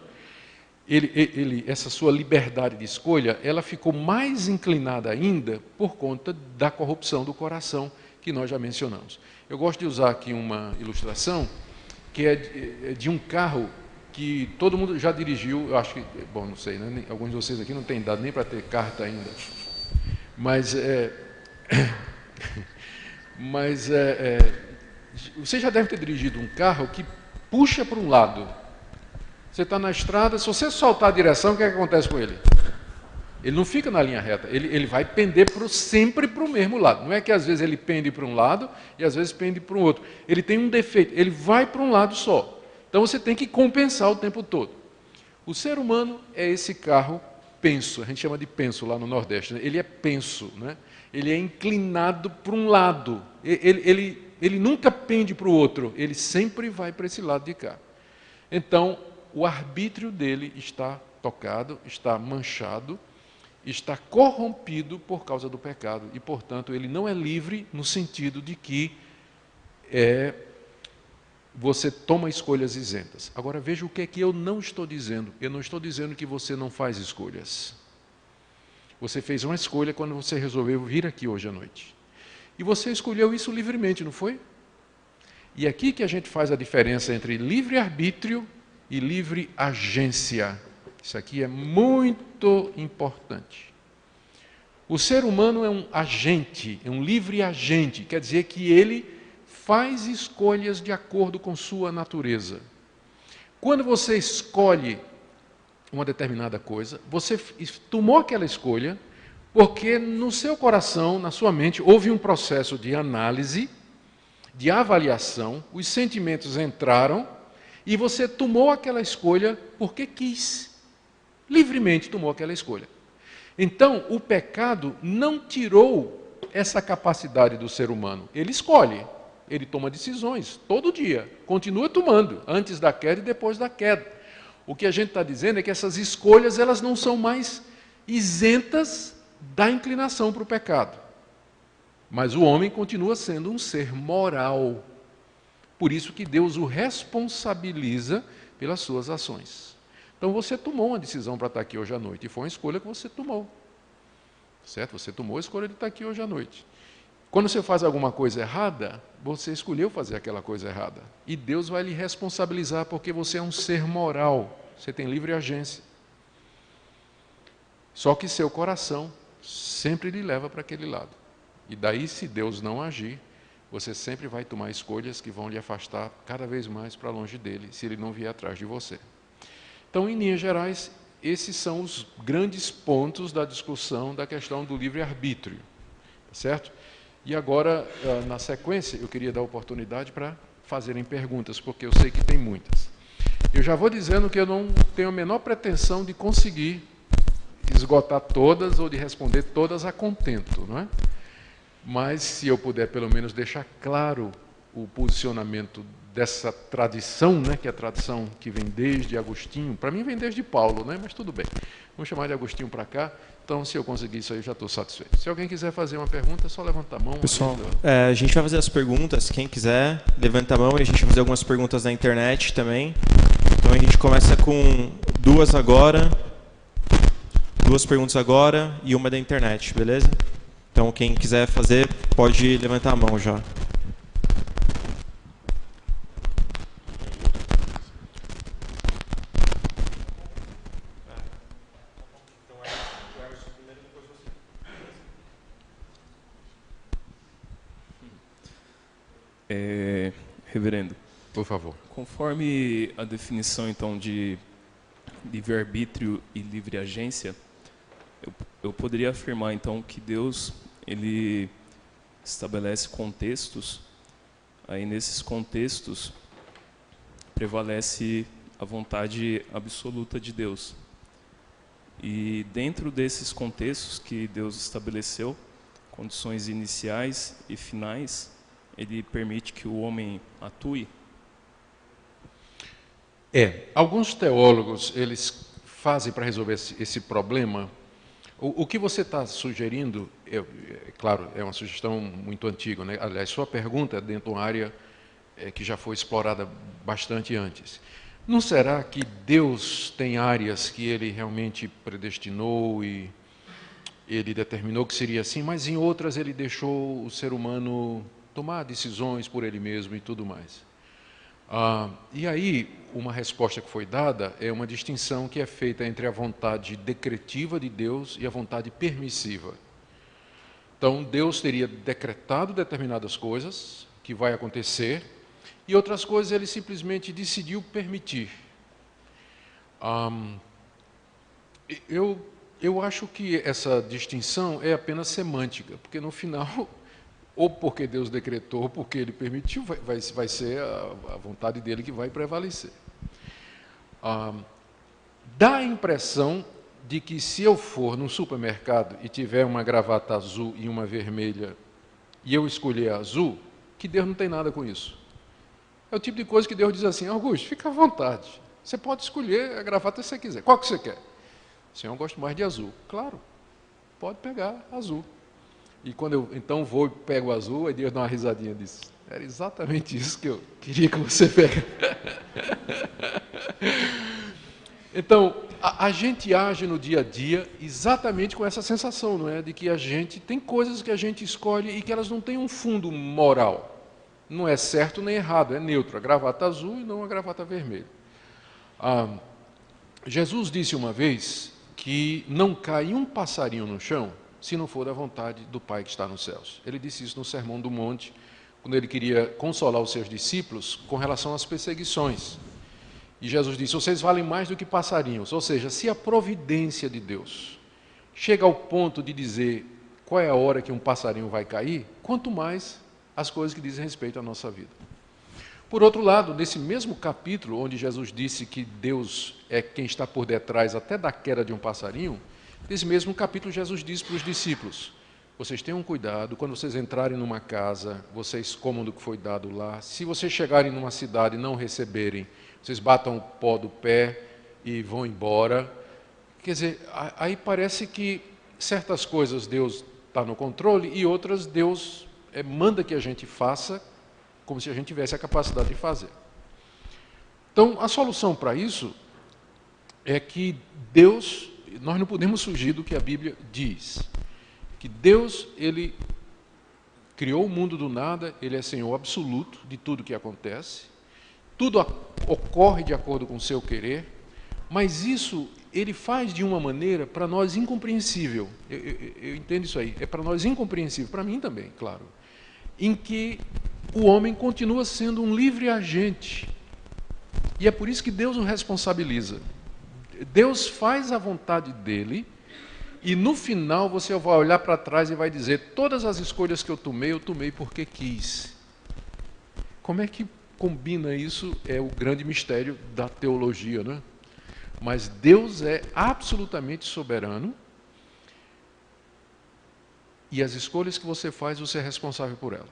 essa sua liberdade de escolha, ela ficou mais inclinada ainda por conta da corrupção do coração, que nós já mencionamos. Eu gosto de usar aqui uma ilustração, que é de um carro que todo mundo já dirigiu, eu acho que, bom, não sei, né? Alguns de vocês aqui não têm idade nem para ter carta ainda, mas você já deve ter dirigido um carro que puxa para um lado. Você está na estrada, se você soltar a direção, o que acontece com ele? Ele não fica na linha reta, ele vai pender sempre para o mesmo lado. Não é que às vezes ele pende para um lado e às vezes pende para o outro. Ele tem um defeito, ele vai para um lado só. Então você tem que compensar o tempo todo. O ser humano é esse carro penso, a gente chama de penso lá no Nordeste. Né? Ele é penso, né? Ele é inclinado para um lado. Ele nunca pende para o outro, ele sempre vai para esse lado de cá. Então, o arbítrio dele está tocado, está manchado, está corrompido por causa do pecado. E, portanto, ele não é livre no sentido de que você toma escolhas isentas. Agora, veja o que é que eu não estou dizendo. Eu não estou dizendo que você não faz escolhas. Você fez uma escolha quando você resolveu vir aqui hoje à noite. E você escolheu isso livremente, não foi? E aqui que a gente faz a diferença entre livre-arbítrio e livre agência. Isso aqui é muito importante. O ser humano é um agente, é um livre agente, quer dizer que ele faz escolhas de acordo com sua natureza. Quando você escolhe uma determinada coisa, você tomou aquela escolha porque no seu coração, na sua mente, houve um processo de análise, de avaliação, os sentimentos entraram e você tomou aquela escolha porque quis. Livremente tomou aquela escolha. Então, o pecado não tirou essa capacidade do ser humano. Ele escolhe, ele toma decisões, todo dia. Continua tomando, antes da queda e depois da queda. O que a gente está dizendo é que essas escolhas elas não são mais isentas da inclinação para o pecado. Mas o homem continua sendo um ser moral. Por isso que Deus o responsabiliza pelas suas ações. Então você tomou uma decisão para estar aqui hoje à noite, e foi uma escolha que você tomou. Certo? Você tomou a escolha de estar aqui hoje à noite. Quando você faz alguma coisa errada, você escolheu fazer aquela coisa errada. E Deus vai lhe responsabilizar porque você é um ser moral. Você tem livre agência. Só que seu coração sempre lhe leva para aquele lado. E daí, se Deus não agir, você sempre vai tomar escolhas que vão lhe afastar cada vez mais para longe dele, se ele não vier atrás de você. Então, em linhas gerais, esses são os grandes pontos da discussão da questão do livre-arbítrio. Certo? E agora, na sequência, eu queria dar oportunidade para fazerem perguntas, porque eu sei que tem muitas. Eu já vou dizendo que eu não tenho a menor pretensão de conseguir esgotar todas ou de responder todas a contento, não é? Mas, se eu puder pelo menos deixar claro o posicionamento dessa tradição, né, que é a tradição que vem desde Agostinho, para mim vem desde Paulo, né, mas tudo bem. Vamos chamar de Agostinho para cá. Então, se eu conseguir isso aí, já estou satisfeito. Se alguém quiser fazer uma pergunta, é só levantar a mão. Pessoal, a gente vai fazer as perguntas. Quem quiser, levanta a mão e a gente vai fazer algumas perguntas na internet também. Então, a gente começa com duas perguntas agora e uma da internet, beleza? Então, quem quiser fazer, pode levantar a mão já. Reverendo, por favor. Conforme a definição então de livre-arbítrio e livre agência, eu poderia afirmar então que Deus ele estabelece contextos, aí nesses contextos prevalece a vontade absoluta de Deus. E dentro desses contextos que Deus estabeleceu, condições iniciais e finais, ele permite que o homem atue? Alguns teólogos, eles fazem para resolver esse problema. O que você está sugerindo, claro, é uma sugestão muito antiga, né? Aliás, sua pergunta é dentro de uma área que já foi explorada bastante antes. Não será que Deus tem áreas que Ele realmente predestinou e Ele determinou que seria assim, mas em outras Ele deixou o ser humano tomar decisões por ele mesmo e tudo mais? E aí, uma resposta que foi dada é uma distinção que é feita entre a vontade decretiva de Deus e a vontade permissiva. Então, Deus teria decretado determinadas coisas que vai acontecer, e outras coisas Ele simplesmente decidiu permitir. Eu acho que essa distinção é apenas semântica, porque no final, ou porque Deus decretou, ou porque Ele permitiu, vai ser a vontade dEle que vai prevalecer. Dá a impressão de que se eu for num supermercado e tiver uma gravata azul e uma vermelha, e eu escolher a azul, que Deus não tem nada com isso. É o tipo de coisa que Deus diz assim: Augusto, fica à vontade, você pode escolher a gravata que você quiser. Qual que você quer? Senhor, eu gosto mais de azul. Claro, pode pegar azul. E quando eu então vou e pego o azul, aí Deus dá uma risadinha e diz: era exatamente isso que eu queria que você pegasse. Então, a gente age no dia a dia exatamente com essa sensação, não é? De que a gente tem coisas que a gente escolhe e que elas não têm um fundo moral. Não é certo nem errado, é neutro. A gravata azul e não a gravata vermelha. Jesus disse uma vez que não cai um passarinho no chão se não for da vontade do Pai que está nos céus. Ele disse isso no Sermão do Monte, quando ele queria consolar os seus discípulos com relação às perseguições. E Jesus disse: vocês valem mais do que passarinhos. Ou seja, se a providência de Deus chega ao ponto de dizer qual é a hora que um passarinho vai cair, quanto mais as coisas que dizem respeito à nossa vida. Por outro lado, nesse mesmo capítulo, onde Jesus disse que Deus é quem está por detrás até da queda de um passarinho, nesse mesmo capítulo Jesus disse para os discípulos: vocês tenham cuidado, quando vocês entrarem numa casa, vocês comam do que foi dado lá. Se vocês chegarem numa cidade e não receberem, vocês batam o pó do pé e vão embora. Quer dizer, aí parece que certas coisas Deus está no controle e outras Deus manda que a gente faça como se a gente tivesse a capacidade de fazer. Então, a solução para isso é que Deus, nós não podemos fugir do que a Bíblia diz, que Deus, Ele criou o mundo do nada, Ele é Senhor absoluto de tudo que acontece, tudo ocorre de acordo com o seu querer, mas isso Ele faz de uma maneira para nós incompreensível. Eu entendo isso aí, é para nós incompreensível, para mim também, claro, em que o homem continua sendo um livre agente. E é por isso que Deus o responsabiliza. Deus faz a vontade dele, e no final você vai olhar para trás e vai dizer: todas as escolhas que eu tomei porque quis. Como é que combina isso? É o grande mistério da teologia, né? Mas Deus é absolutamente soberano, e as escolhas que você faz, você é responsável por elas.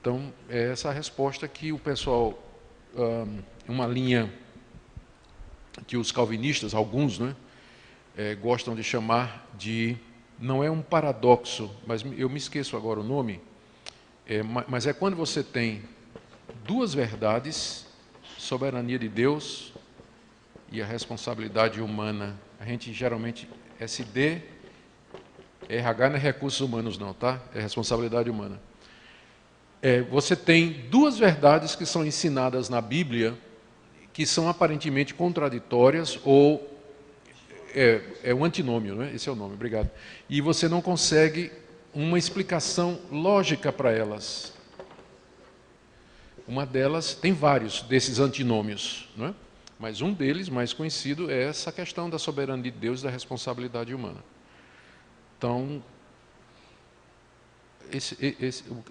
Então, é essa a resposta que o pessoal, uma linha que os calvinistas, alguns, né, gostam de chamar de, não é um paradoxo, mas eu me esqueço agora o nome, mas é quando você tem duas verdades, soberania de Deus e a responsabilidade humana. A gente geralmente, SD, RH não é recursos humanos não, tá? É responsabilidade humana. Você tem duas verdades que são ensinadas na Bíblia, que são aparentemente contraditórias, ou um antinômio, né? Esse é o nome, obrigado. E você não consegue uma explicação lógica para elas. Uma delas, tem vários desses antinômios, né? Mas um deles, mais conhecido, é essa questão da soberania de Deus e da responsabilidade humana. Então,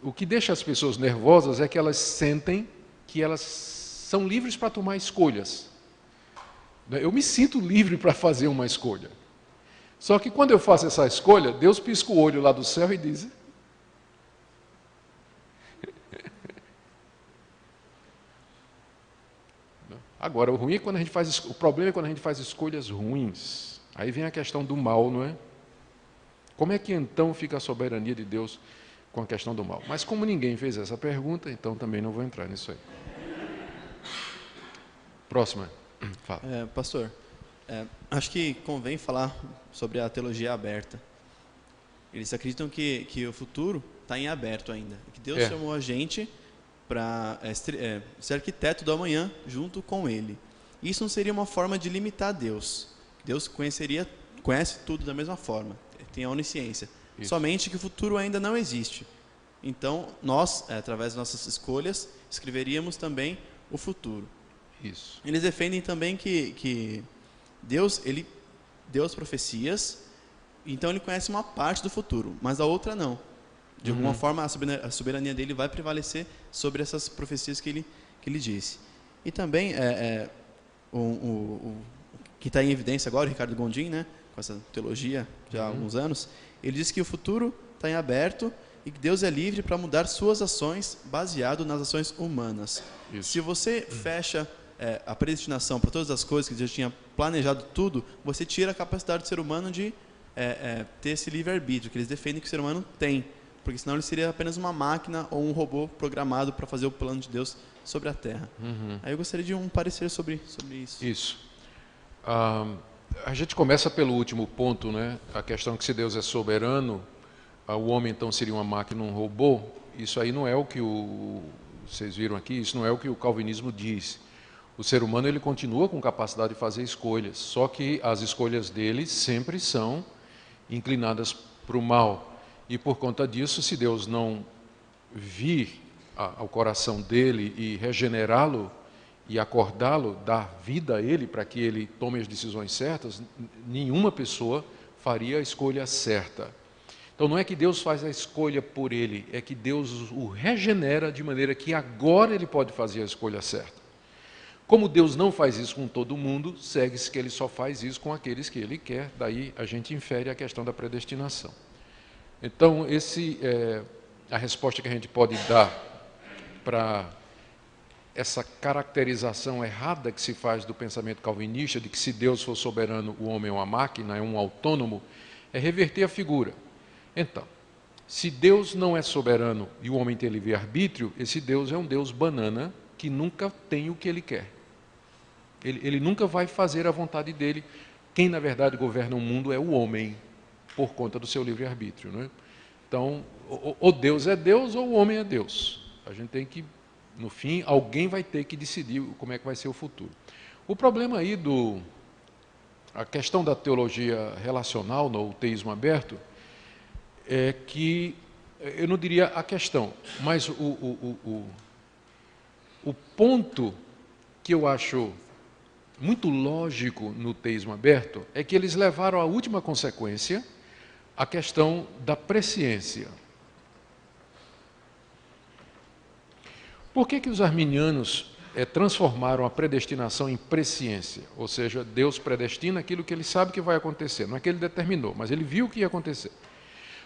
o que deixa as pessoas nervosas é que elas sentem que elas são livres para tomar escolhas. Eu me sinto livre para fazer uma escolha. Só que quando eu faço essa escolha, Deus pisca o olho lá do céu e diz: agora, o ruim é quando a gente o problema é quando a gente faz escolhas ruins. Aí vem a questão do mal, não é? Como é que então fica a soberania de Deus? com a questão do mal. Mas como ninguém fez essa pergunta, então também não vou entrar nisso aí. Próxima. Fala. Pastor, acho que convém falar sobre a teologia aberta. Eles acreditam que o futuro está em aberto ainda. Que Deus chamou a gente para ser arquiteto do amanhã junto com Ele. Isso não seria uma forma de limitar Deus. Deus conhece tudo da mesma forma. Tem a onisciência. Isso. Somente que o futuro ainda não existe. Então, nós, através das nossas escolhas, escreveríamos também o futuro. Isso. Eles defendem também que Deus, ele deu as profecias, então ele conhece uma parte do futuro, mas a outra não. De alguma forma, a soberania dele vai prevalecer sobre essas profecias que ele disse. E também, o que está em evidência agora, o Ricardo Gondim, né, com essa teologia já há alguns anos, ele diz que o futuro está em aberto e que Deus é livre para mudar suas ações baseado nas ações humanas. Isso. Se você fecha a predestinação para todas as coisas que Deus tinha planejado tudo, você tira a capacidade do ser humano de ter esse livre-arbítrio, que eles defendem que o ser humano tem, porque senão ele seria apenas uma máquina ou um robô programado para fazer o plano de Deus sobre a Terra. Aí eu gostaria de um parecer sobre isso. Isso. A gente começa pelo último ponto, né? A questão que se Deus é soberano, o homem então seria uma máquina, um robô. Isso aí não é o que vocês viram aqui, isso não é o que o calvinismo diz. O ser humano ele continua com capacidade de fazer escolhas, só que as escolhas dele sempre são inclinadas para o mal. E por conta disso, se Deus não vir ao coração dele e regenerá-lo e acordá-lo, dar vida a ele para que ele tome as decisões certas, nenhuma pessoa faria a escolha certa. Então não é que Deus faz a escolha por ele, é que Deus o regenera de maneira que agora ele pode fazer a escolha certa. Como Deus não faz isso com todo mundo, segue-se que ele só faz isso com aqueles que ele quer, daí a gente infere a questão da predestinação. Então, a resposta que a gente pode dar para essa caracterização errada que se faz do pensamento calvinista, de que se Deus for soberano, o homem é uma máquina, é um autônomo, é reverter a figura. Então, se Deus não é soberano e o homem tem livre-arbítrio, esse Deus é um Deus banana que nunca tem o que ele quer. Ele nunca vai fazer a vontade dele. Quem, na verdade, governa o mundo é o homem, por conta do seu livre-arbítrio, né? Então, ou Deus é Deus ou o homem é Deus. A gente tem que, no fim, alguém vai ter que decidir como é que vai ser o futuro. O problema aí a questão da teologia relacional, no teísmo aberto, é que, eu não diria a questão, mas o ponto que eu acho muito lógico no teísmo aberto é que eles levaram à última consequência a questão da presciência. Por que os arminianos transformaram a predestinação em presciência? Ou seja, Deus predestina aquilo que ele sabe que vai acontecer. Não é que ele determinou, mas ele viu o que ia acontecer.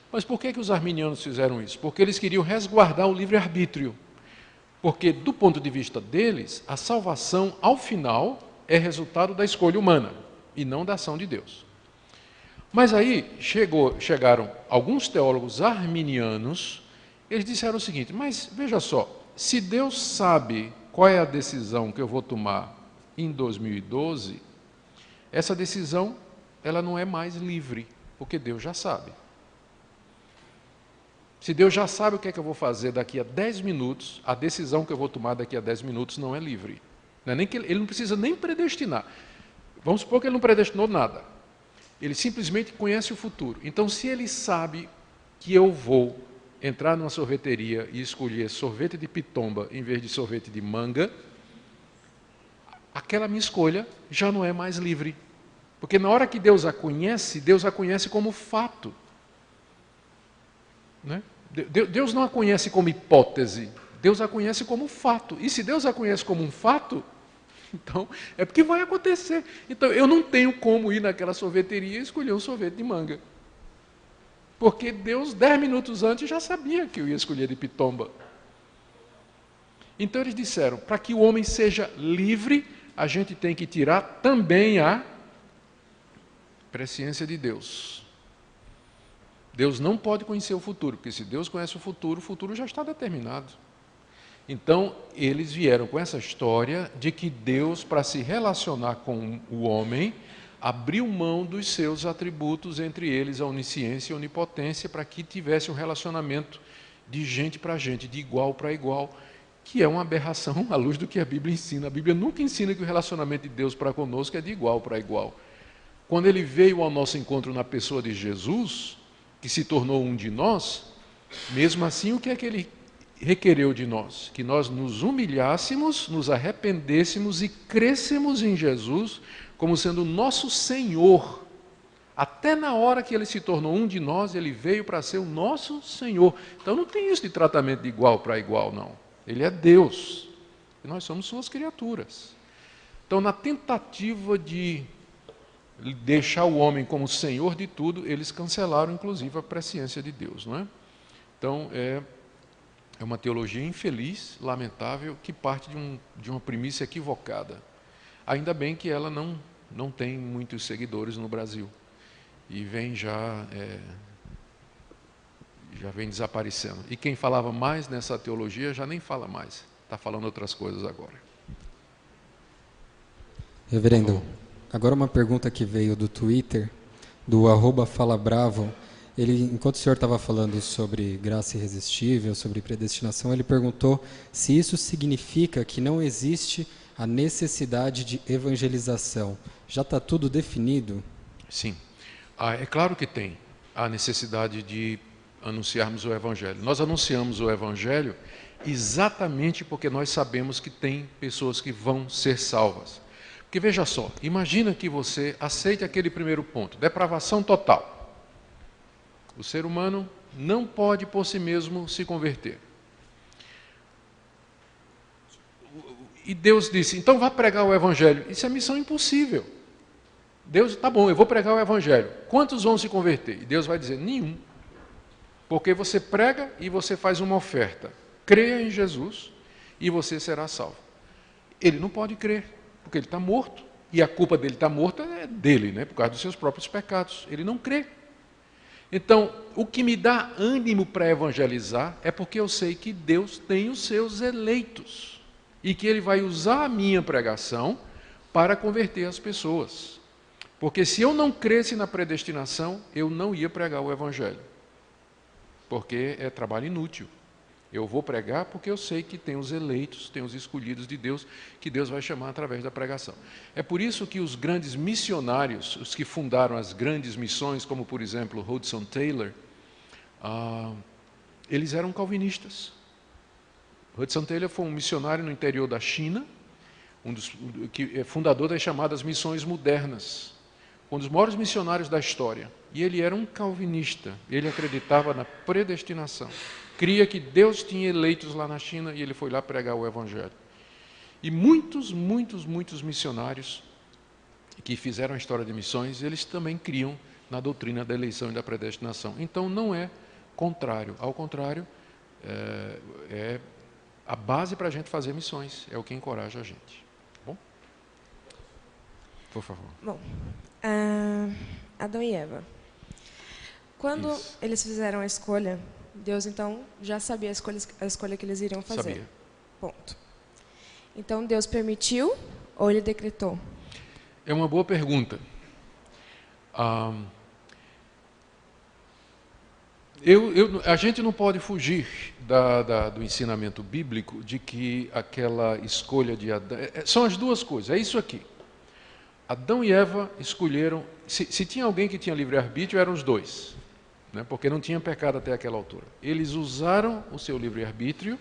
Mas por que os arminianos fizeram isso? Porque eles queriam resguardar o livre-arbítrio. Porque, do ponto de vista deles, a salvação, ao final, é resultado da escolha humana e não da ação de Deus. Mas aí chegaram alguns teólogos arminianos, eles disseram o seguinte: mas veja só, se Deus sabe qual é a decisão que eu vou tomar em 2012, essa decisão ela não é mais livre, porque Deus já sabe. Se Deus já sabe o que é que eu vou fazer daqui a 10 minutos, a decisão que eu vou tomar daqui a 10 minutos não é livre. Não é nem que ele não precisa nem predestinar. Vamos supor que ele não predestinou nada. Ele simplesmente conhece o futuro. Então, se ele sabe que eu vou entrar numa sorveteria e escolher sorvete de pitomba em vez de sorvete de manga, aquela minha escolha já não é mais livre. Porque na hora que Deus a conhece como fato. Né? Deus não a conhece como hipótese, Deus a conhece como fato. E se Deus a conhece como um fato, então é porque vai acontecer. Então eu não tenho como ir naquela sorveteria e escolher um sorvete de manga. Porque Deus, 10 minutos antes, já sabia que eu ia escolher de pitomba. Então eles disseram, para que o homem seja livre, a gente tem que tirar também a presciência de Deus. Deus não pode conhecer o futuro, porque se Deus conhece o futuro já está determinado. Então, eles vieram com essa história de que Deus, para se relacionar com o homem, abriu mão dos seus atributos, entre eles a onisciência e a onipotência, para que tivesse um relacionamento de gente para gente, de igual para igual, que é uma aberração à luz do que a Bíblia ensina. A Bíblia nunca ensina que o relacionamento de Deus para conosco é de igual para igual. Quando ele veio ao nosso encontro na pessoa de Jesus, que se tornou um de nós, mesmo assim, o que é que ele requereu de nós? Que nós nos humilhássemos, nos arrependêssemos e crescêssemos em Jesus como sendo o nosso Senhor. Até na hora que ele se tornou um de nós, ele veio para ser o nosso Senhor. Então não tem isso de tratamento de igual para igual, não. Ele é Deus. E nós somos suas criaturas. Então, na tentativa de deixar o homem como Senhor de tudo, eles cancelaram, inclusive, a presciência de Deus, não é? Então, é uma teologia infeliz, lamentável, que parte de uma premissa equivocada. Ainda bem que ela não tem muitos seguidores no Brasil. E vem já vem desaparecendo. E quem falava mais nessa teologia já nem fala mais. Está falando outras coisas agora. Reverendo, agora uma pergunta que veio do Twitter, do @falabravo. Ele, enquanto o senhor estava falando sobre graça irresistível, sobre predestinação, ele perguntou se isso significa que não existe a necessidade de evangelização. Já está tudo definido? Sim. É claro que tem a necessidade de anunciarmos o Evangelho. Nós anunciamos o Evangelho exatamente porque nós sabemos que tem pessoas que vão ser salvas. Porque veja só, imagina que você aceite aquele primeiro ponto, depravação total. O ser humano não pode por si mesmo se converter. E Deus disse, então vá pregar o Evangelho. Isso é missão impossível. Deus, tá bom, eu vou pregar o Evangelho. Quantos vão se converter? E Deus vai dizer, nenhum. Porque você prega e você faz uma oferta. Creia em Jesus e você será salvo. Ele não pode crer, porque ele está morto. E a culpa dele estar morto é dele, né? Por causa dos seus próprios pecados. Ele não crê. Então, o que me dá ânimo para evangelizar é porque eu sei que Deus tem os seus eleitos. E que Ele vai usar a minha pregação para converter as pessoas. Porque se eu não cresce na predestinação, eu não ia pregar o Evangelho. Porque é trabalho inútil. Eu vou pregar porque eu sei que tem os eleitos, tem os escolhidos de Deus, que Deus vai chamar através da pregação. É por isso que os grandes missionários, os que fundaram as grandes missões, como por exemplo Hudson Taylor, eles eram calvinistas. Hudson Taylor foi um missionário no interior da China, que é fundador das chamadas missões modernas, um dos maiores missionários da história. E ele era um calvinista, ele acreditava na predestinação. Cria que Deus tinha eleitos lá na China e ele foi lá pregar o Evangelho. E muitos missionários que fizeram a história de missões, eles também criam na doutrina da eleição e da predestinação. Então não é contrário, ao contrário, é a base para a gente fazer missões, é o que encoraja a gente. Bom? Por favor. Bom, Adão e Eva. Quando eles fizeram a escolha, Deus então já sabia a escolha que eles iriam fazer. Sabia. Ponto. Então Deus permitiu ou Ele decretou? É uma boa pergunta. A gente não pode fugir do ensinamento bíblico de que aquela escolha de Adão... São as duas coisas, é isso aqui. Adão e Eva escolheram... Se tinha alguém que tinha livre-arbítrio, eram os dois, né? Porque não tinha pecado até aquela altura. Eles usaram o seu livre-arbítrio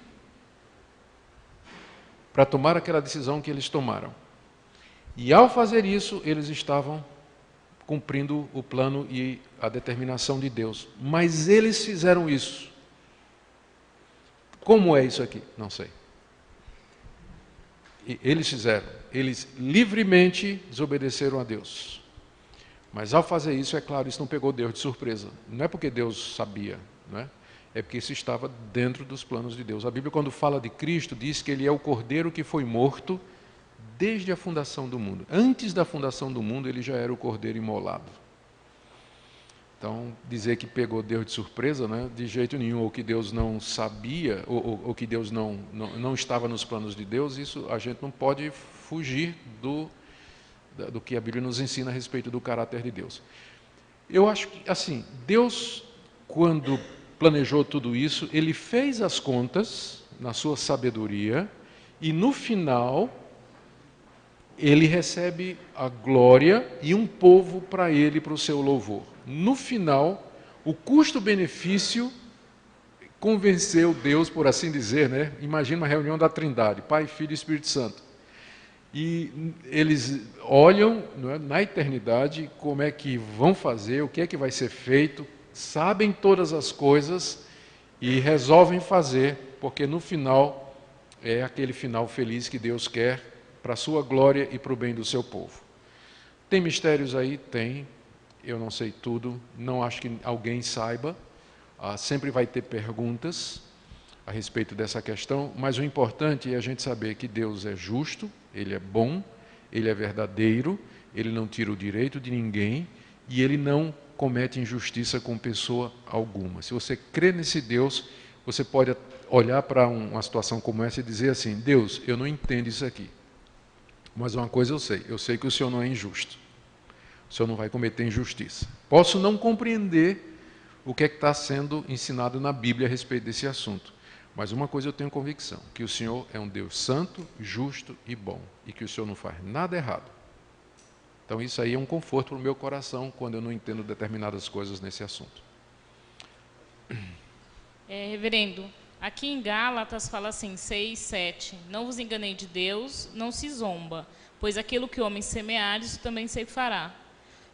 para tomar aquela decisão que eles tomaram. E ao fazer isso, eles estavam cumprindo o plano e a determinação de Deus. Mas eles fizeram isso. Como é isso aqui? Não sei. Eles fizeram. Eles livremente desobedeceram a Deus. Mas ao fazer isso, é claro, isso não pegou Deus de surpresa. Não é porque Deus sabia, não é? É porque isso estava dentro dos planos de Deus. A Bíblia, quando fala de Cristo, diz que Ele é o Cordeiro que foi morto desde a fundação do mundo. Antes da fundação do mundo, Ele já era o Cordeiro imolado. Então, dizer que pegou Deus de surpresa, né, de jeito nenhum, ou que Deus não sabia, ou que Deus não estava nos planos de Deus, isso a gente não pode fugir do que a Bíblia nos ensina a respeito do caráter de Deus. Eu acho que, assim, Deus, quando planejou tudo isso, Ele fez as contas na sua sabedoria, e no final Ele recebe a glória e um povo para Ele, para o seu louvor. No final, o custo-benefício convenceu Deus, por assim dizer, né? Imagina uma reunião da Trindade, Pai, Filho e Espírito Santo. E eles olham, não é, na eternidade como é que vão fazer, o que é que vai ser feito, sabem todas as coisas e resolvem fazer, porque no final é aquele final feliz que Deus quer para a sua glória e para o bem do seu povo. Tem mistérios aí? Tem. Eu não sei tudo, não acho que alguém saiba. Sempre vai ter perguntas a respeito dessa questão, mas o importante é a gente saber que Deus é justo, Ele é bom, Ele é verdadeiro, Ele não tira o direito de ninguém e Ele não comete injustiça com pessoa alguma. Se você crê nesse Deus, você pode olhar para uma situação como essa e dizer assim: Deus, eu não entendo isso aqui, mas uma coisa eu sei que o Senhor não é injusto, o Senhor não vai cometer injustiça. Posso não compreender o que é que está sendo ensinado na Bíblia a respeito desse assunto, mas uma coisa eu tenho convicção, que o Senhor é um Deus santo, justo e bom, e que o Senhor não faz nada errado. Então isso aí é um conforto para o meu coração quando eu não entendo determinadas coisas nesse assunto. Reverendo, aqui em Gálatas fala assim, 6, 7, não vos enganei de Deus, não se zomba, pois aquilo que o homem semear, isso também se fará.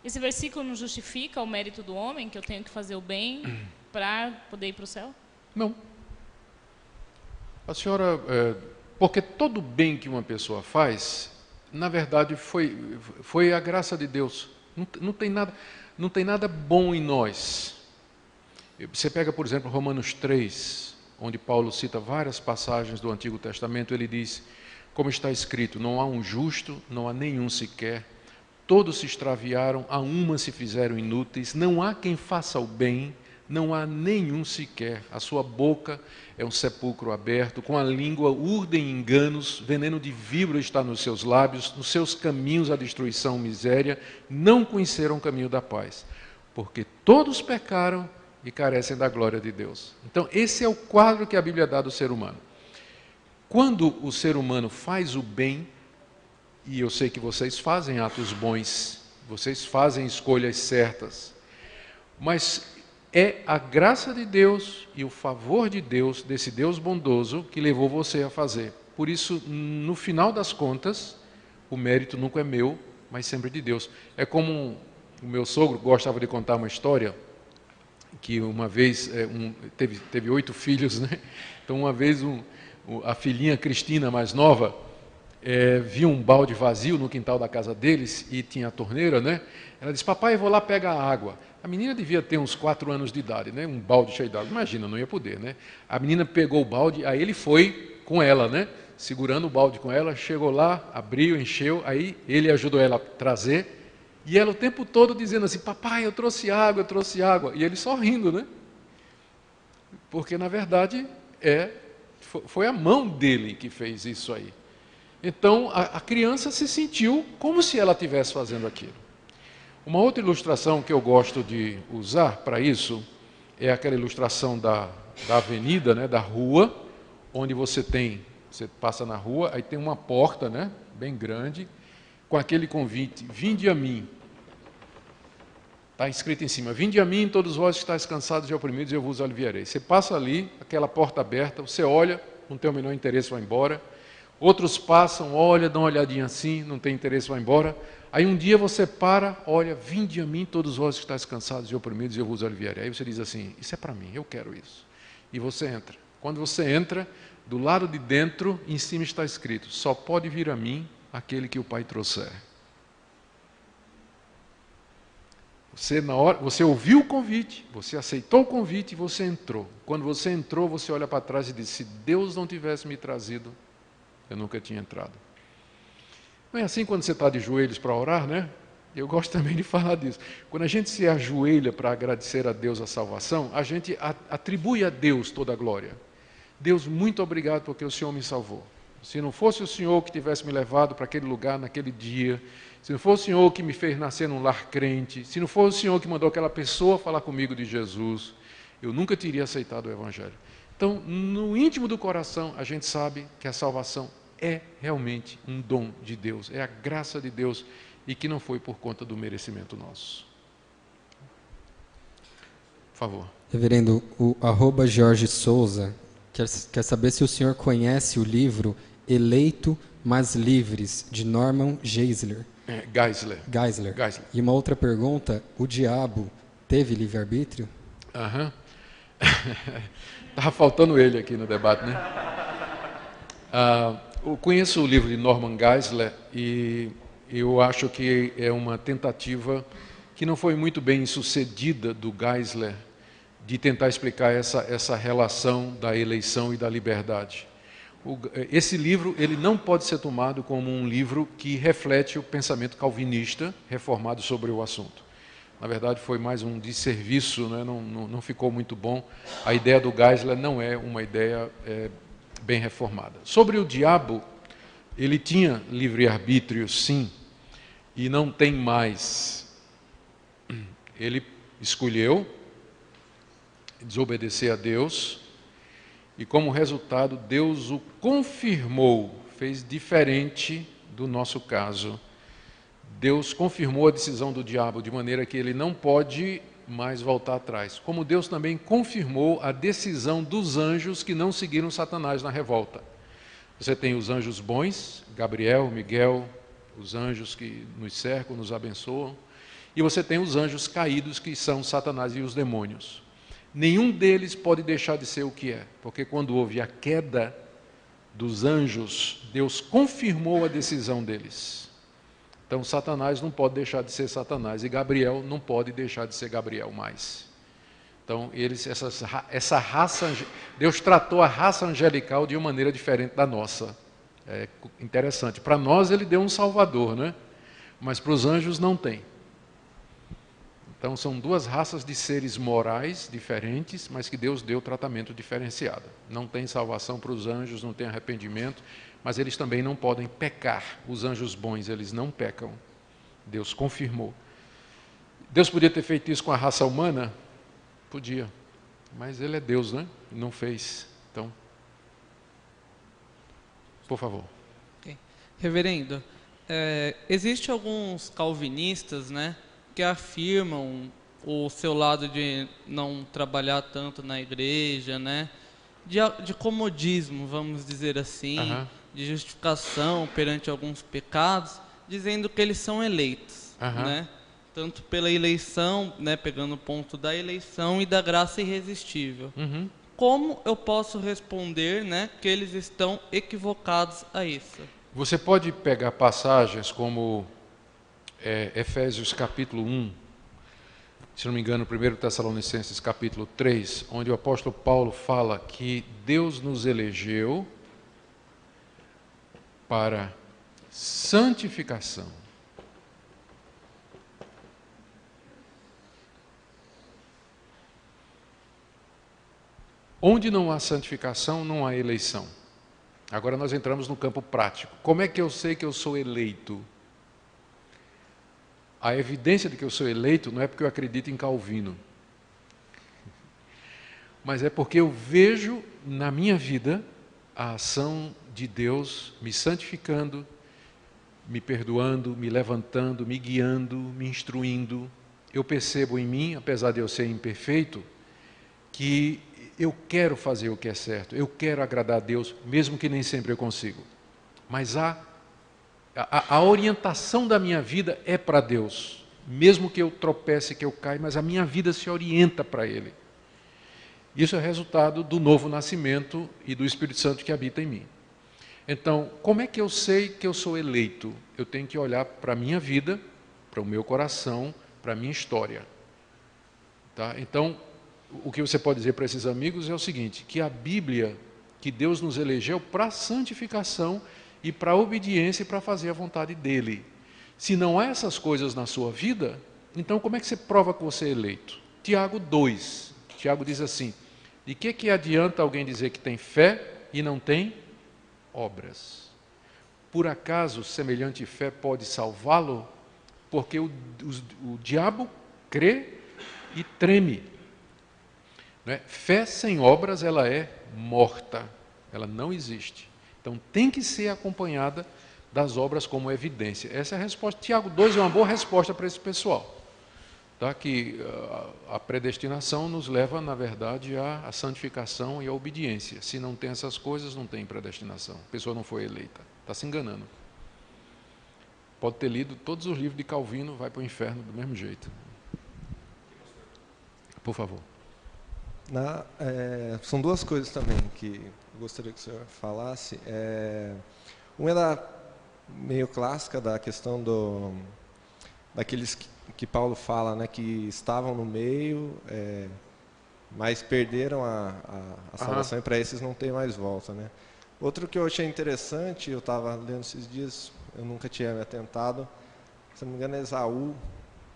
Esse versículo não justifica o mérito do homem, que eu tenho que fazer o bem para poder ir para o céu? Não. A senhora, porque todo bem que uma pessoa faz, na verdade foi a graça de Deus. Não tem nada bom em nós. Você pega, por exemplo, Romanos 3, onde Paulo cita várias passagens do Antigo Testamento, ele diz, como está escrito, não há um justo, não há nenhum sequer, todos se extraviaram, a uma se fizeram inúteis, não há quem faça o bem, não há nenhum sequer. A sua boca é um sepulcro aberto, com a língua urdem enganos, veneno de víbora está nos seus lábios, nos seus caminhos a destruição, miséria, não conheceram o caminho da paz, porque todos pecaram e carecem da glória de Deus. Então, esse é o quadro que a Bíblia dá do ser humano. Quando o ser humano faz o bem, e eu sei que vocês fazem atos bons, vocês fazem escolhas certas, mas é a graça de Deus e o favor de Deus, desse Deus bondoso, que levou você a fazer. Por isso, no final das contas, o mérito nunca é meu, mas sempre de Deus. É como o meu sogro gostava de contar uma história, que uma vez, teve 8 filhos, né? Então uma vez a filhinha Cristina, mais nova, viu um balde vazio no quintal da casa deles e tinha a torneira, né? Ela disse, papai, eu vou lá pegar água. A menina devia ter uns 4 anos de idade, né? Um balde cheio de água. Imagina, não ia poder, né? A menina pegou o balde, aí ele foi com ela, né? Segurando o balde com ela, chegou lá, abriu, encheu, aí ele ajudou ela a trazer, e ela o tempo todo dizendo assim, papai, eu trouxe água, e ele só rindo, né? Porque, na verdade, foi a mão dele que fez isso aí. Então, a criança se sentiu como se ela estivesse fazendo aquilo. Uma outra ilustração que eu gosto de usar para isso é aquela ilustração da avenida, né, da rua, onde você passa na rua, aí tem uma porta, né, bem grande, com aquele convite, vinde a mim. Está escrito em cima, vinde a mim todos vós que estáis cansados e oprimidos, eu vos aliviarei. Você passa ali, aquela porta aberta, você olha, não tem o menor interesse, vai embora. Outros passam, olha, dão uma olhadinha assim, não tem interesse, vai embora. Aí um dia você para, olha, vinde a mim todos vós que estáis cansados e oprimidos, e eu vos aliviarei. Aí você diz assim, isso é para mim, eu quero isso. E você entra. Quando você entra, do lado de dentro, em cima está escrito, só pode vir a mim aquele que o Pai trouxer. Você ouviu o convite, você aceitou o convite e você entrou. Quando você entrou, você olha para trás e diz, se Deus não tivesse me trazido, eu nunca tinha entrado. Não é assim quando você está de joelhos para orar, né? Eu gosto também de falar disso. Quando a gente se ajoelha para agradecer a Deus a salvação, a gente atribui a Deus toda a glória. Deus, muito obrigado porque o Senhor me salvou. Se não fosse o Senhor que tivesse me levado para aquele lugar naquele dia, se não fosse o Senhor que me fez nascer num lar crente, se não fosse o Senhor que mandou aquela pessoa falar comigo de Jesus, eu nunca teria aceitado o Evangelho. Então, no íntimo do coração, a gente sabe que a salvação é realmente um dom de Deus, é a graça de Deus e que não foi por conta do merecimento nosso. Por favor. Reverendo, o @Jorge Souza quer saber se o senhor conhece o livro Eleito, mas Livres, de Norman Geisler. Geisler. E uma outra pergunta, o diabo teve livre-arbítrio? Aham. Estava faltando ele aqui no debate, né? Eu conheço o livro de Norman Geisler e eu acho que é uma tentativa que não foi muito bem sucedida do Geisler de tentar explicar essa relação da eleição e da liberdade. Esse livro ele não pode ser tomado como um livro que reflete o pensamento calvinista reformado sobre o assunto. Na verdade, foi mais um desserviço, né? Não ficou muito bom. A ideia do Geisler não é uma ideia bem reformada. Sobre o diabo, ele tinha livre-arbítrio, sim, e não tem mais. Ele escolheu desobedecer a Deus, e como resultado, Deus o confirmou, fez diferente do nosso caso. Deus confirmou a decisão do diabo, de maneira que ele não pode mais voltar atrás. Como Deus também confirmou a decisão dos anjos que não seguiram Satanás na revolta. Você tem os anjos bons, Gabriel, Miguel, os anjos que nos cercam, nos abençoam, e você tem os anjos caídos, que são Satanás e os demônios. Nenhum deles pode deixar de ser o que é, porque quando houve a queda dos anjos, Deus confirmou a decisão deles. Então Satanás não pode deixar de ser Satanás, e Gabriel não pode deixar de ser Gabriel mais. Então essa raça, Deus tratou a raça angelical de uma maneira diferente da nossa. É interessante. Para nós ele deu um salvador, né? Mas para os anjos não tem. Então são duas raças de seres morais diferentes, mas que Deus deu tratamento diferenciado. Não tem salvação para os anjos, não tem arrependimento, mas eles também não podem pecar. Os anjos bons, eles não pecam. Deus confirmou. Deus podia ter feito isso com a raça humana? Podia. Mas ele é Deus, né? E não fez. Então, por favor. Okay. Reverendo, existe alguns calvinistas, né, que afirmam o seu lado de não trabalhar tanto na igreja, né, de comodismo, vamos dizer assim, de justificação perante alguns pecados, dizendo que eles são eleitos, né, tanto pela eleição, né, pegando o ponto da eleição e da graça irresistível. Como eu posso responder, né, que eles estão equivocados a isso? Você pode pegar passagens como Efésios capítulo 1, se não me engano, 1 Tessalonicenses capítulo 3, onde o apóstolo Paulo fala que Deus nos elegeu para santificação. Onde não há santificação, não há eleição. Agora nós entramos no campo prático. Como é que eu sei que eu sou eleito? A evidência de que eu sou eleito não é porque eu acredito em Calvino, mas é porque eu vejo na minha vida a ação de Deus me santificando, me perdoando, me levantando, me guiando, me instruindo. Eu percebo em mim, apesar de eu ser imperfeito, que eu quero fazer o que é certo, eu quero agradar a Deus, mesmo que nem sempre eu consigo. Mas a orientação da minha vida é para Deus, mesmo que eu tropece, que eu caia, mas a minha vida se orienta para Ele. Isso é resultado do novo nascimento e do Espírito Santo que habita em mim. Então, como é que eu sei que eu sou eleito? Eu tenho que olhar para a minha vida, para o meu coração, para a minha história. Tá? Então, o que você pode dizer para esses amigos é o seguinte, que a Bíblia, que Deus nos elegeu para a santificação e para a obediência e para fazer a vontade dEle. Se não há essas coisas na sua vida, então como é que você prova que você é eleito? Tiago 2. Tiago diz assim: de que adianta alguém dizer que tem fé e não tem obras? Por acaso semelhante fé pode salvá-lo? Porque o diabo crê e treme. Não é? Fé sem obras, ela é morta, ela não existe. Então tem que ser acompanhada das obras como evidência. Essa é a resposta. Tiago 2 é uma boa resposta para esse pessoal. Tá? Que a predestinação nos leva, na verdade, à santificação e à obediência. Se não tem essas coisas, não tem predestinação. A pessoa não foi eleita. Está se enganando. Pode ter lido todos os livros de Calvino, vai para o inferno do mesmo jeito. Por favor. São duas coisas também que eu gostaria que o senhor falasse. Uma é meio clássica da questão daqueles que Paulo fala, né, que estavam no meio, mas perderam a salvação, e para esses não tem mais volta, né? Outro que eu achei interessante, eu estava lendo esses dias, eu nunca tinha me atentado, se não me engano é Esaú,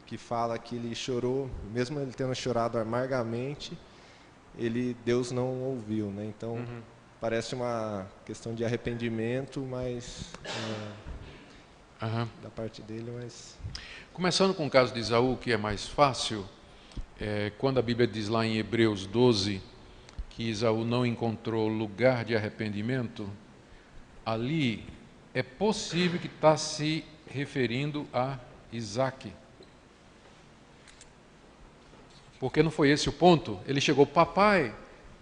que fala que ele chorou, mesmo ele tendo chorado amargamente, Deus não ouviu, né? Então parece uma questão de arrependimento, mas da parte dele, mas... Começando com o caso de Esaú, que é mais fácil, quando a Bíblia diz lá em Hebreus 12 que Esaú não encontrou lugar de arrependimento, ali é possível que está se referindo a Isaque. Porque não foi esse o ponto? Ele chegou: papai,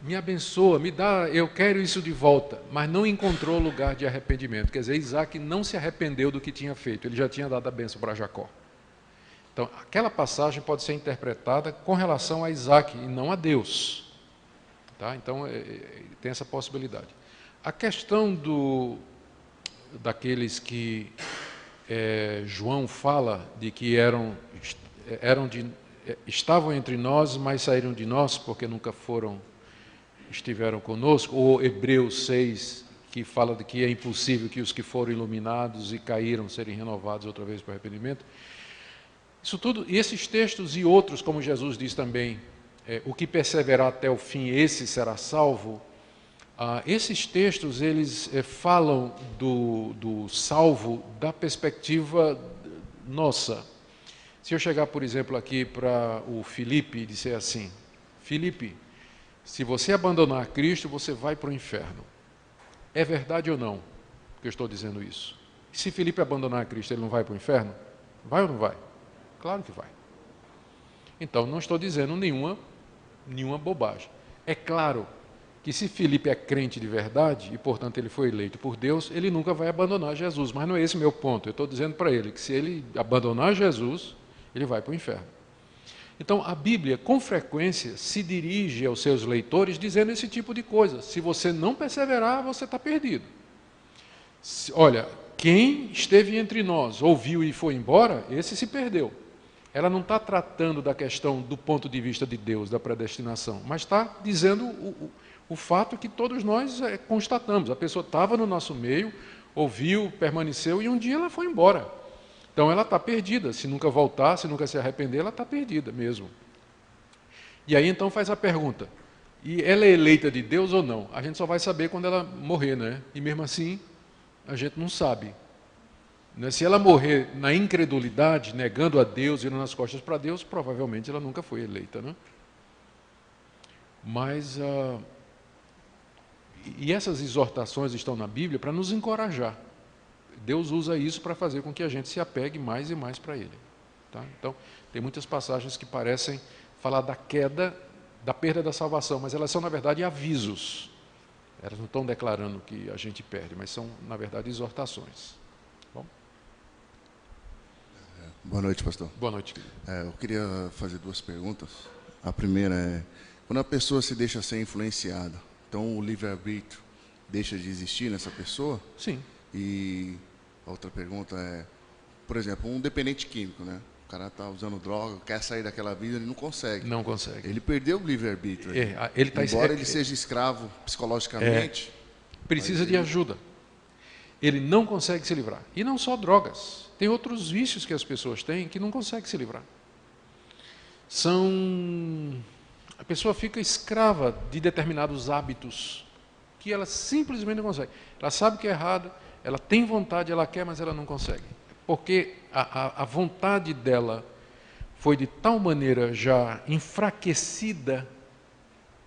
me abençoa, me dá, eu quero isso de volta, mas não encontrou lugar de arrependimento. Quer dizer, Isaque não se arrependeu do que tinha feito, ele já tinha dado a bênção para Jacó. Então, aquela passagem pode ser interpretada com relação a Isaque e não a Deus. Tá? Então, tem essa possibilidade. A questão daqueles que João fala de que estavam entre nós, mas saíram de nós porque nunca estiveram conosco, ou Hebreus 6, que fala de que é impossível que os que foram iluminados e caíram serem renovados outra vez para o arrependimento. Isso tudo, e esses textos e outros, como Jesus diz também, o que perseverar até o fim, esse será salvo. Esses textos, eles falam do salvo da perspectiva nossa. Se eu chegar, por exemplo, aqui para o Filipe e disser assim: Filipe, se você abandonar Cristo, você vai para o inferno. É verdade ou não que eu estou dizendo isso? Se Filipe abandonar Cristo, ele não vai para o inferno? Vai ou não vai? Claro que vai. Então, não estou dizendo nenhuma bobagem. É claro que se Filipe é crente de verdade, e portanto ele foi eleito por Deus, ele nunca vai abandonar Jesus, mas não é esse o meu ponto. Eu estou dizendo para ele que se ele abandonar Jesus, ele vai para o inferno. Então, a Bíblia, com frequência, se dirige aos seus leitores dizendo esse tipo de coisa: se você não perseverar, você está perdido. Olha, quem esteve entre nós, ouviu e foi embora, esse se perdeu. Ela não está tratando da questão do ponto de vista de Deus, da predestinação, mas está dizendo o fato que todos nós constatamos. A pessoa estava no nosso meio, ouviu, permaneceu e um dia ela foi embora. Então ela está perdida. Se nunca voltar, se nunca se arrepender, ela está perdida mesmo. E aí então faz a pergunta: e ela é eleita de Deus ou não? A gente só vai saber quando ela morrer, né? E mesmo assim, a gente não sabe. Se ela morrer na incredulidade, negando a Deus, indo nas costas para Deus, provavelmente ela nunca foi eleita, né? Mas, e essas exortações estão na Bíblia para nos encorajar. Deus usa isso para fazer com que a gente se apegue mais e mais para Ele. Tá? Então, tem muitas passagens que parecem falar da queda, da perda da salvação, mas elas são, na verdade, avisos. Elas não estão declarando que a gente perde, mas são, na verdade, exortações. Bom? Boa noite, pastor. Boa noite. Eu queria fazer duas perguntas. A primeira é: quando a pessoa se deixa ser influenciada, então o livre-arbítrio deixa de existir nessa pessoa? Sim. E a outra pergunta é, por exemplo, um dependente químico, né? O cara está usando droga, quer sair daquela vida, ele não consegue. Não consegue. Ele perdeu o livre-arbítrio. Embora ele seja escravo psicologicamente, precisa de ajuda. ele não consegue se livrar. E não só drogas, tem outros vícios que as pessoas têm que não conseguem se livrar. A pessoa fica escrava de determinados hábitos que ela simplesmente não consegue. Ela sabe que é errado, ela tem vontade, ela quer, mas ela não consegue. Porque a vontade dela foi de tal maneira já enfraquecida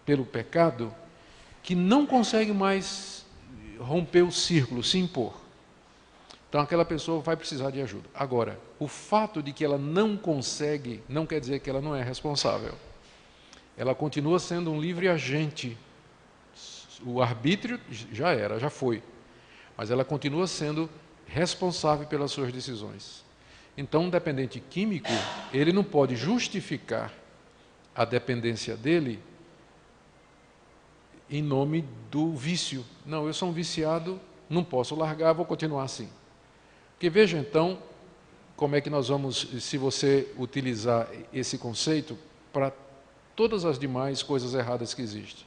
pelo pecado que não consegue mais romper o círculo, se impor. Então aquela pessoa vai precisar de ajuda. Agora, o fato de que ela não consegue não quer dizer que ela não é responsável. Ela continua sendo um livre agente. O arbítrio já foi. Mas ela continua sendo responsável pelas suas decisões. Então, um dependente químico, ele não pode justificar a dependência dele em nome do vício. Não, eu sou um viciado, não posso largar, vou continuar assim. Porque veja então, como é que nós vamos, se você utilizar esse conceito para todas as demais coisas erradas que existem.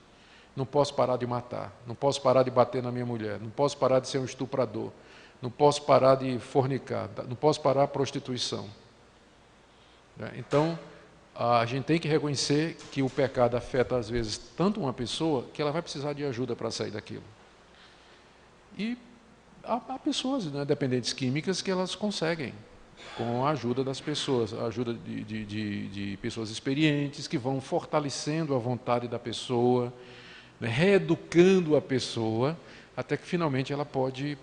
Não posso parar de matar, não posso parar de bater na minha mulher, não posso parar de ser um estuprador, não posso parar de fornicar, não posso parar a prostituição. Então, a gente tem que reconhecer que o pecado afeta, às vezes, tanto uma pessoa que ela vai precisar de ajuda para sair daquilo. E há pessoas, né, dependentes químicas que elas conseguem, com a ajuda das pessoas, a ajuda de pessoas experientes que vão fortalecendo a vontade da pessoa, né, reeducando a pessoa, até que finalmente ela pode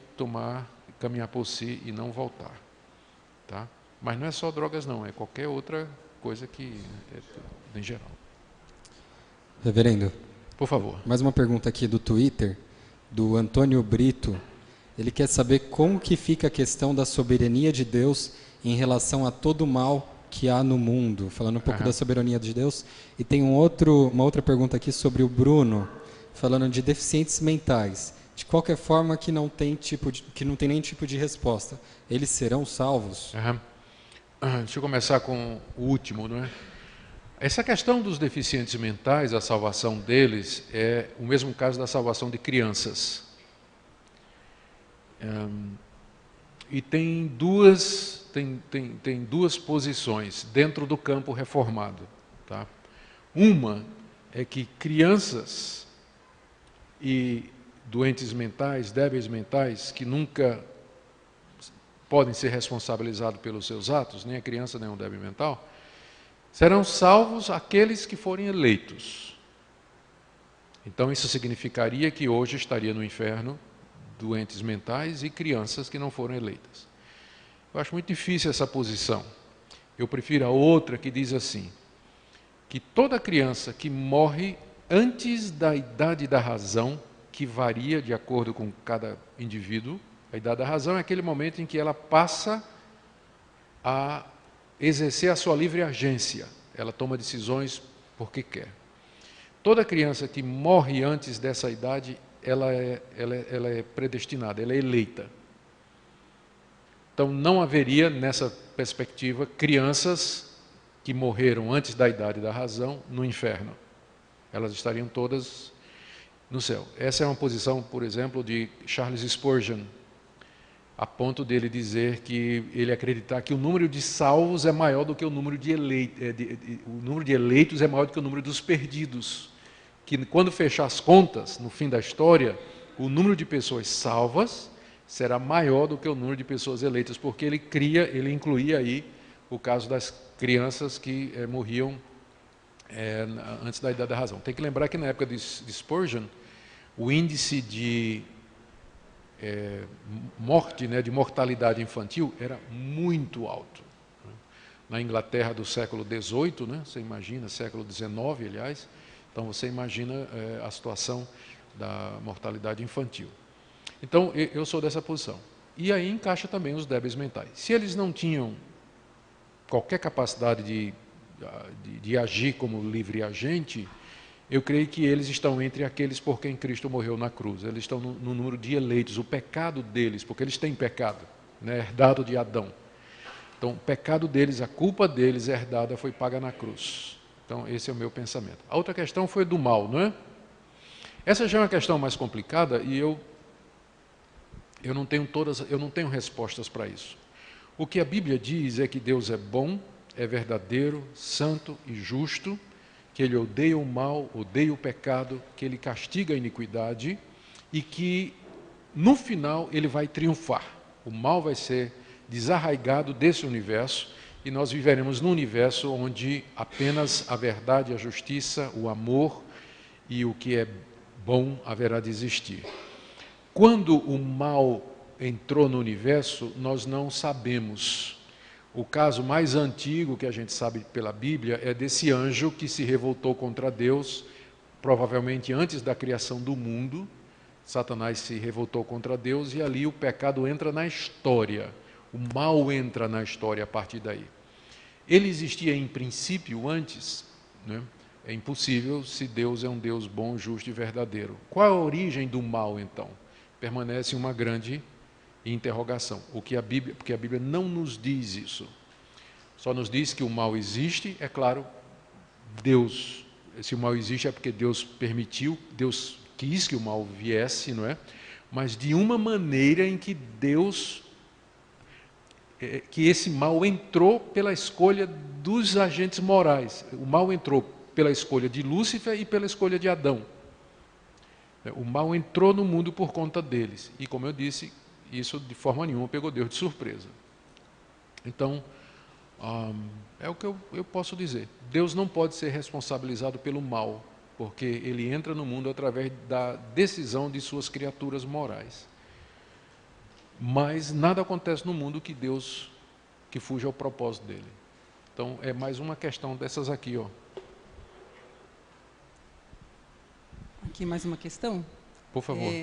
caminhar por si e não voltar. Tá? Mas não é só drogas não, é qualquer outra coisa que em geral. Reverendo, por favor. Mais uma pergunta aqui do Twitter, do Antônio Brito. Ele quer saber como que fica a questão da soberania de Deus em relação a todo o mal que há no mundo, falando um pouco da soberania de Deus. E tem uma outra pergunta aqui sobre o Bruno, falando de deficientes mentais. De qualquer forma que não tem nem tipo de resposta, eles serão salvos? Deixa eu começar com o último, não é? Essa questão dos deficientes mentais, a salvação deles, é o mesmo caso da salvação de crianças. E tem duas posições dentro do campo reformado. Tá? Uma é que crianças e doentes mentais, débeis mentais, que nunca podem ser responsabilizados pelos seus atos, nem a criança nem o débil mental, serão salvos aqueles que forem eleitos. Então isso significaria que hoje estaria no inferno doentes mentais e crianças que não foram eleitas. Eu acho muito difícil essa posição. Eu prefiro a outra que diz assim, que toda criança que morre antes da idade da razão, que varia de acordo com cada indivíduo, a idade da razão é aquele momento em que ela passa a exercer a sua livre agência, ela toma decisões porque quer. Toda criança que morre antes dessa idade, ela é predestinada, ela é eleita. Então, não haveria, nessa perspectiva, crianças que morreram antes da idade da razão no inferno. Elas estariam todas no céu. Essa é uma posição, por exemplo, de Charles Spurgeon, a ponto dele dizer que ele acreditar que o número de salvos é maior do que o número de eleitos, o número de eleitos é maior do que o número dos perdidos. Que quando fechar as contas, no fim da história, o número de pessoas salvas será maior do que o número de pessoas eleitas, porque ele incluía aí o caso das crianças que morriam antes da idade da razão. Tem que lembrar que na época de Spurgeon, o índice de morte, de mortalidade infantil, era muito alto. Na Inglaterra do século XVIII, você imagina, século XIX, aliás, então você imagina a situação da mortalidade infantil. Então, eu sou dessa posição. E aí encaixa também os débeis mentais. Se eles não tinham qualquer capacidade de agir como livre agente, eu creio que eles estão entre aqueles por quem Cristo morreu na cruz. Eles estão no número de eleitos, o pecado deles, porque eles têm pecado, herdado de Adão. Então, o pecado deles, a culpa deles herdada foi paga na cruz. Então, esse é o meu pensamento. A outra questão foi do mal, não é? Essa já é uma questão mais complicada e eu Eu não tenho respostas para isso. O que a Bíblia diz é que Deus é bom, é verdadeiro, santo e justo, que Ele odeia o mal, odeia o pecado, que Ele castiga a iniquidade e que, no final, Ele vai triunfar. O mal vai ser desarraigado desse universo e nós viveremos num universo onde apenas a verdade, a justiça, o amor e o que é bom haverá de existir. Quando o mal entrou no universo, nós não sabemos. O caso mais antigo que a gente sabe pela Bíblia é desse anjo que se revoltou contra Deus, provavelmente antes da criação do mundo. Satanás se revoltou contra Deus e ali o pecado entra na história. O mal entra na história a partir daí. Ele existia em princípio antes, né? É impossível se Deus é um Deus bom, justo e verdadeiro. Qual a origem do mal, então? Permanece uma grande interrogação. Porque a Bíblia não nos diz isso. Só nos diz que o mal existe, é claro, Deus, se o mal existe é porque Deus permitiu, Deus quis que o mal viesse, não é? Mas de uma maneira em que que esse mal entrou pela escolha dos agentes morais. O mal entrou pela escolha de Lúcifer e pela escolha de Adão. O mal entrou no mundo por conta deles. E, como eu disse, isso de forma nenhuma pegou Deus de surpresa. Então, é o que eu posso dizer. Deus não pode ser responsabilizado pelo mal, porque ele entra no mundo através da decisão de suas criaturas morais. Mas nada acontece no mundo que fuja ao propósito dele. Então, é mais uma questão dessas aqui, ó. Aqui mais uma questão. Por favor.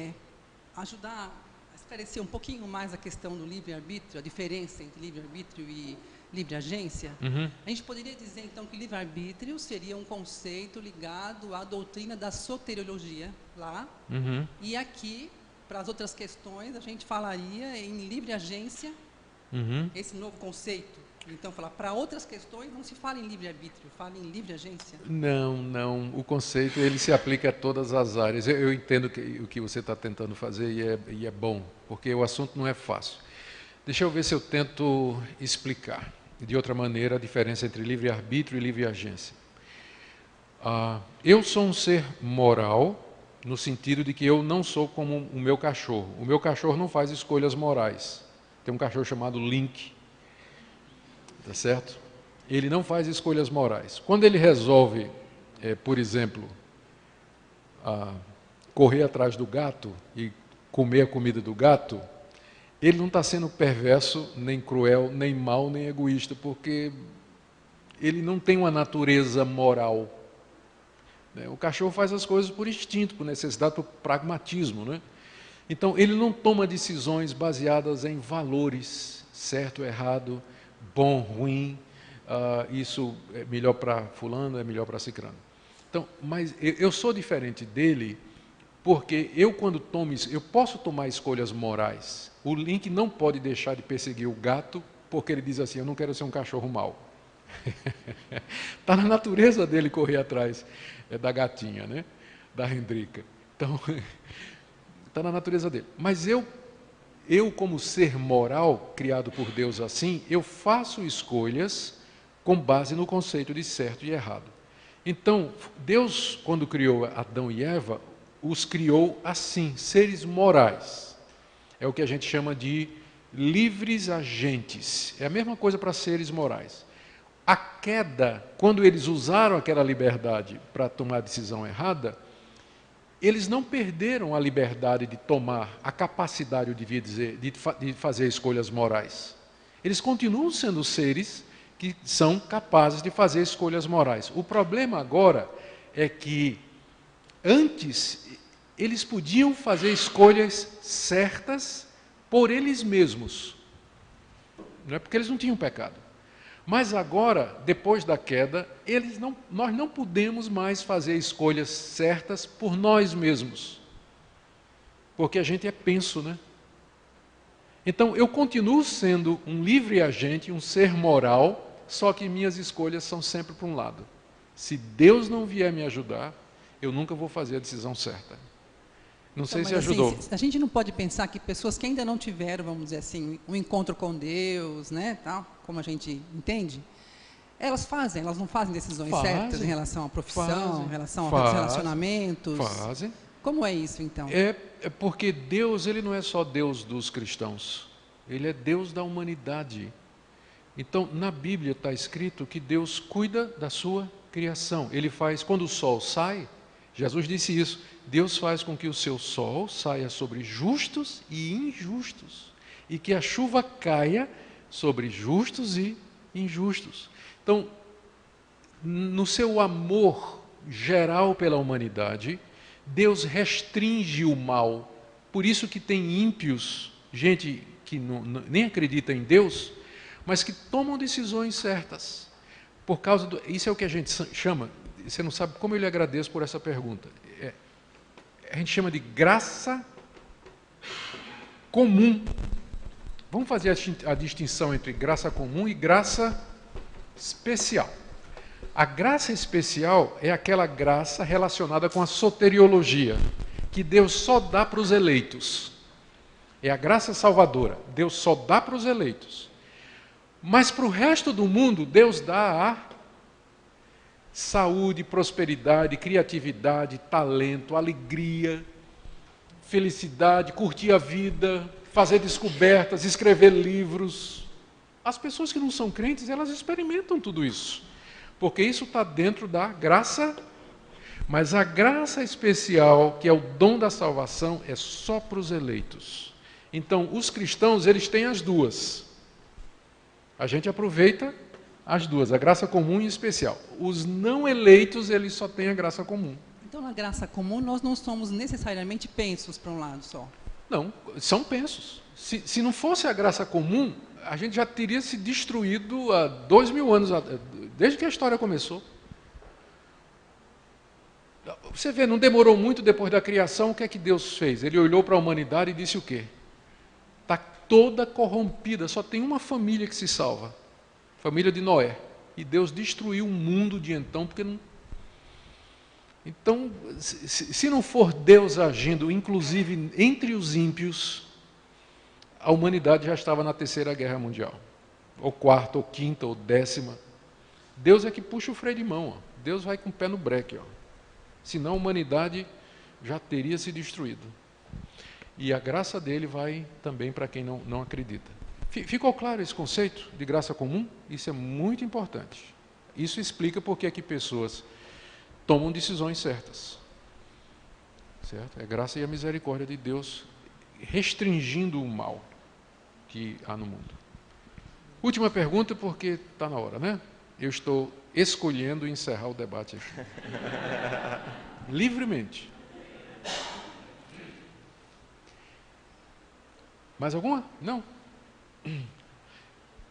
Ajudar a esclarecer um pouquinho mais a questão do livre-arbítrio, a diferença entre livre-arbítrio e livre-agência. Uhum. A gente poderia dizer, então, que livre-arbítrio seria um conceito ligado à doutrina da soteriologia, lá, uhum. E aqui, para as outras questões, a gente falaria em livre-agência, uhum. Esse novo conceito. Então, para outras questões, não se fala em livre-arbítrio, fala em livre-agência. Não. O conceito ele se aplica a todas as áreas. Eu entendo o que você está tentando fazer e é bom, porque o assunto não é fácil. Deixa eu ver se eu tento explicar de outra maneira a diferença entre livre-arbítrio e livre-agência. Eu sou um ser moral, no sentido de que eu não sou como o meu cachorro. O meu cachorro não faz escolhas morais. Tem um cachorro chamado Link, tá certo? Ele não faz escolhas morais. Quando ele resolve, por exemplo, correr atrás do gato e comer a comida do gato, ele não está sendo perverso, nem cruel, nem mau, nem egoísta, porque ele não tem uma natureza moral. O cachorro faz as coisas por instinto, por necessidade, por pragmatismo, né? Então, ele não toma decisões baseadas em valores, certo, errado, bom, ruim, isso é melhor para fulano, é melhor para cicrano. Então, mas eu sou diferente dele, porque quando tomo isso, eu posso tomar escolhas morais. O Link não pode deixar de perseguir o gato, porque ele diz assim, eu não quero ser um cachorro mau. Está na natureza dele correr atrás da gatinha, né? Da Hendrika. Então, está na natureza dele. Mas eu, como ser moral, criado por Deus assim, eu faço escolhas com base no conceito de certo e errado. Então, Deus, quando criou Adão e Eva, os criou assim, seres morais. É o que a gente chama de livres agentes. É a mesma coisa para seres morais. A queda, quando eles usaram aquela liberdade para tomar a decisão errada, eles não perderam a liberdade de tomar, a capacidade, eu devia dizer, de fazer escolhas morais. Eles continuam sendo seres que são capazes de fazer escolhas morais. O problema agora é que, antes, eles podiam fazer escolhas certas por eles mesmos. Não é porque eles não tinham pecado. Mas agora, depois da queda, nós não podemos mais fazer escolhas certas por nós mesmos. Porque a gente é penso, né? Então, eu continuo sendo um livre agente, um ser moral, só que minhas escolhas são sempre para um lado. Se Deus não vier me ajudar, eu nunca vou fazer a decisão certa. Não sei Então, se mas, ajudou. assim, a gente não pode pensar que pessoas que ainda não tiveram, vamos dizer assim, um encontro com Deus, né, tal, como a gente entende, elas não fazem decisões certas em relação à profissão, em relação aos relacionamentos. Fazem. Como é isso, então? É porque Deus, ele não é só Deus dos cristãos. Ele é Deus da humanidade. Então, na Bíblia está escrito que Deus cuida da sua criação. Ele faz, quando o sol sai, Jesus disse isso, Deus faz com que o seu sol saia sobre justos e injustos, e que a chuva caia sobre justos e injustos. Então, no seu amor geral pela humanidade, Deus restringe o mal. Por isso que tem ímpios, gente que nem acredita em Deus, mas que tomam decisões certas. Por causa isso é o que a gente chama, você não sabe como eu lhe agradeço por essa pergunta. A gente chama de graça comum. Vamos fazer a distinção entre graça comum e graça especial. A graça especial é aquela graça relacionada com a soteriologia, que Deus só dá para os eleitos. É a graça salvadora. Deus só dá para os eleitos. Mas para o resto do mundo, Deus dá a saúde, prosperidade, criatividade, talento, alegria, felicidade, curtir a vida, fazer descobertas, escrever livros. As pessoas que não são crentes, elas experimentam tudo isso, porque isso está dentro da graça, mas a graça especial, que é o dom da salvação, é só para os eleitos. Então, os cristãos, eles têm as duas. A gente aproveita as duas, a graça comum e especial. Os não eleitos, eles só têm a graça comum. Então, na graça comum, nós não somos necessariamente pensos para um lado só. Não, são pensos. Se não fosse a graça comum, a gente já teria se destruído há 2000 anos, desde que a história começou. Você vê, não demorou muito depois da criação, o que é que Deus fez? Ele olhou para a humanidade e disse o quê? Está toda corrompida, só tem uma família que se salva, família de Noé. E Deus destruiu o mundo de então, porque não... Então, se não for Deus agindo, inclusive entre os ímpios, a humanidade já estava na Terceira Guerra Mundial, ou quarta, ou quinta, ou décima. Deus é que puxa o freio de mão, ó. Deus vai com o pé no breque, ó. Senão a humanidade já teria se destruído. E a graça dele vai também para quem não acredita. Ficou claro esse conceito de graça comum? Isso é muito importante. Isso explica por que pessoas tomam decisões certas. Certo? É a graça e a misericórdia de Deus restringindo o mal que há no mundo. Última pergunta, porque está na hora, né? Eu estou escolhendo encerrar o debate aqui. Livremente. Mais alguma? Não?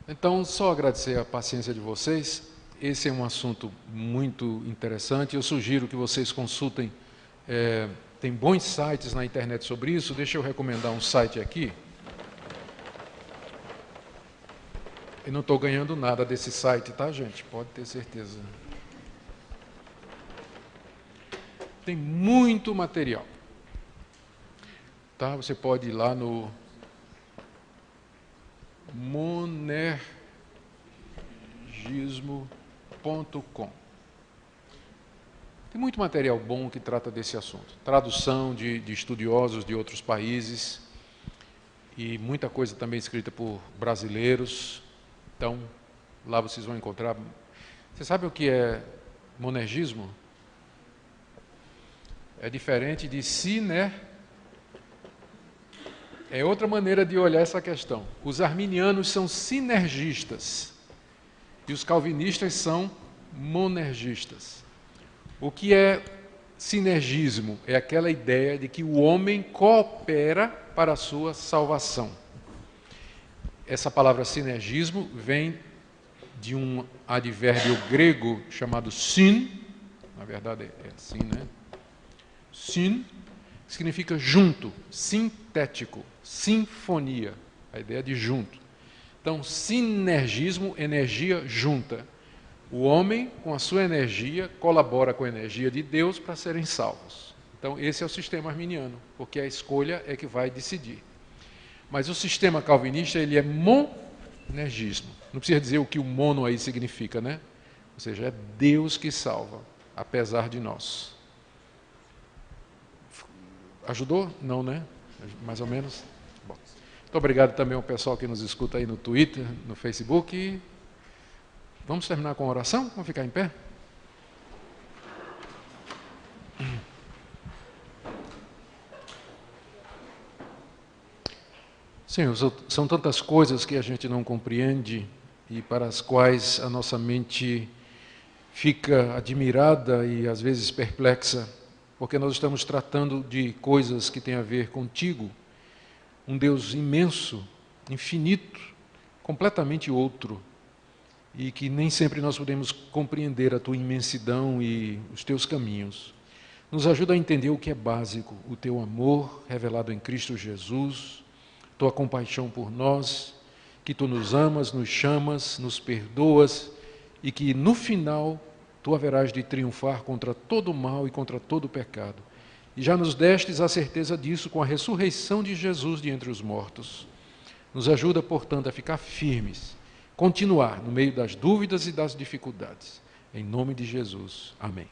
Então, só agradecer a paciência de vocês. Esse é um assunto muito interessante. Eu sugiro que vocês consultem. Tem bons sites na internet sobre isso. Deixa eu recomendar um site aqui. Eu não estou ganhando nada desse site, tá, gente? Pode ter certeza. Tem muito material. Tá? Você pode ir lá no monergismo.com. Tem muito material bom que trata desse assunto. Tradução de estudiosos de outros países e muita coisa também escrita por brasileiros. Então, lá vocês vão encontrar. Você sabe o que é monergismo? É diferente de É outra maneira de olhar essa questão. Os arminianos são sinergistas e os calvinistas são monergistas. O que é sinergismo? É aquela ideia de que o homem coopera para a sua salvação. Essa palavra sinergismo vem de um advérbio grego chamado syn, na verdade é assim, né? Syn significa junto, sintético, sinfonia, a ideia de junto. Então, sinergismo, energia junta. O homem, com a sua energia, colabora com a energia de Deus para serem salvos. Então, esse é o sistema arminiano, porque a escolha é que vai decidir. Mas o sistema calvinista, ele é monergismo. Não precisa dizer o que o mono aí significa, né? Ou seja, é Deus que salva, apesar de nós. Ajudou? Não, né? Mais ou menos? Bom. Muito obrigado também ao pessoal que nos escuta aí no Twitter, no Facebook. E vamos terminar com a oração? Vamos ficar em pé? Senhor, são tantas coisas que a gente não compreende e para as quais a nossa mente fica admirada e às vezes perplexa, porque nós estamos tratando de coisas que têm a ver contigo, um Deus imenso, infinito, completamente outro, e que nem sempre nós podemos compreender a tua imensidão e os teus caminhos. Nos ajuda a entender o que é básico, o teu amor revelado em Cristo Jesus, tua compaixão por nós, que tu nos amas, nos chamas, nos perdoas e que no final tu haverás de triunfar contra todo o mal e contra todo o pecado. E já nos destes a certeza disso com a ressurreição de Jesus de entre os mortos. Nos ajuda, portanto, a ficar firmes, continuar no meio das dúvidas e das dificuldades. Em nome de Jesus. Amém.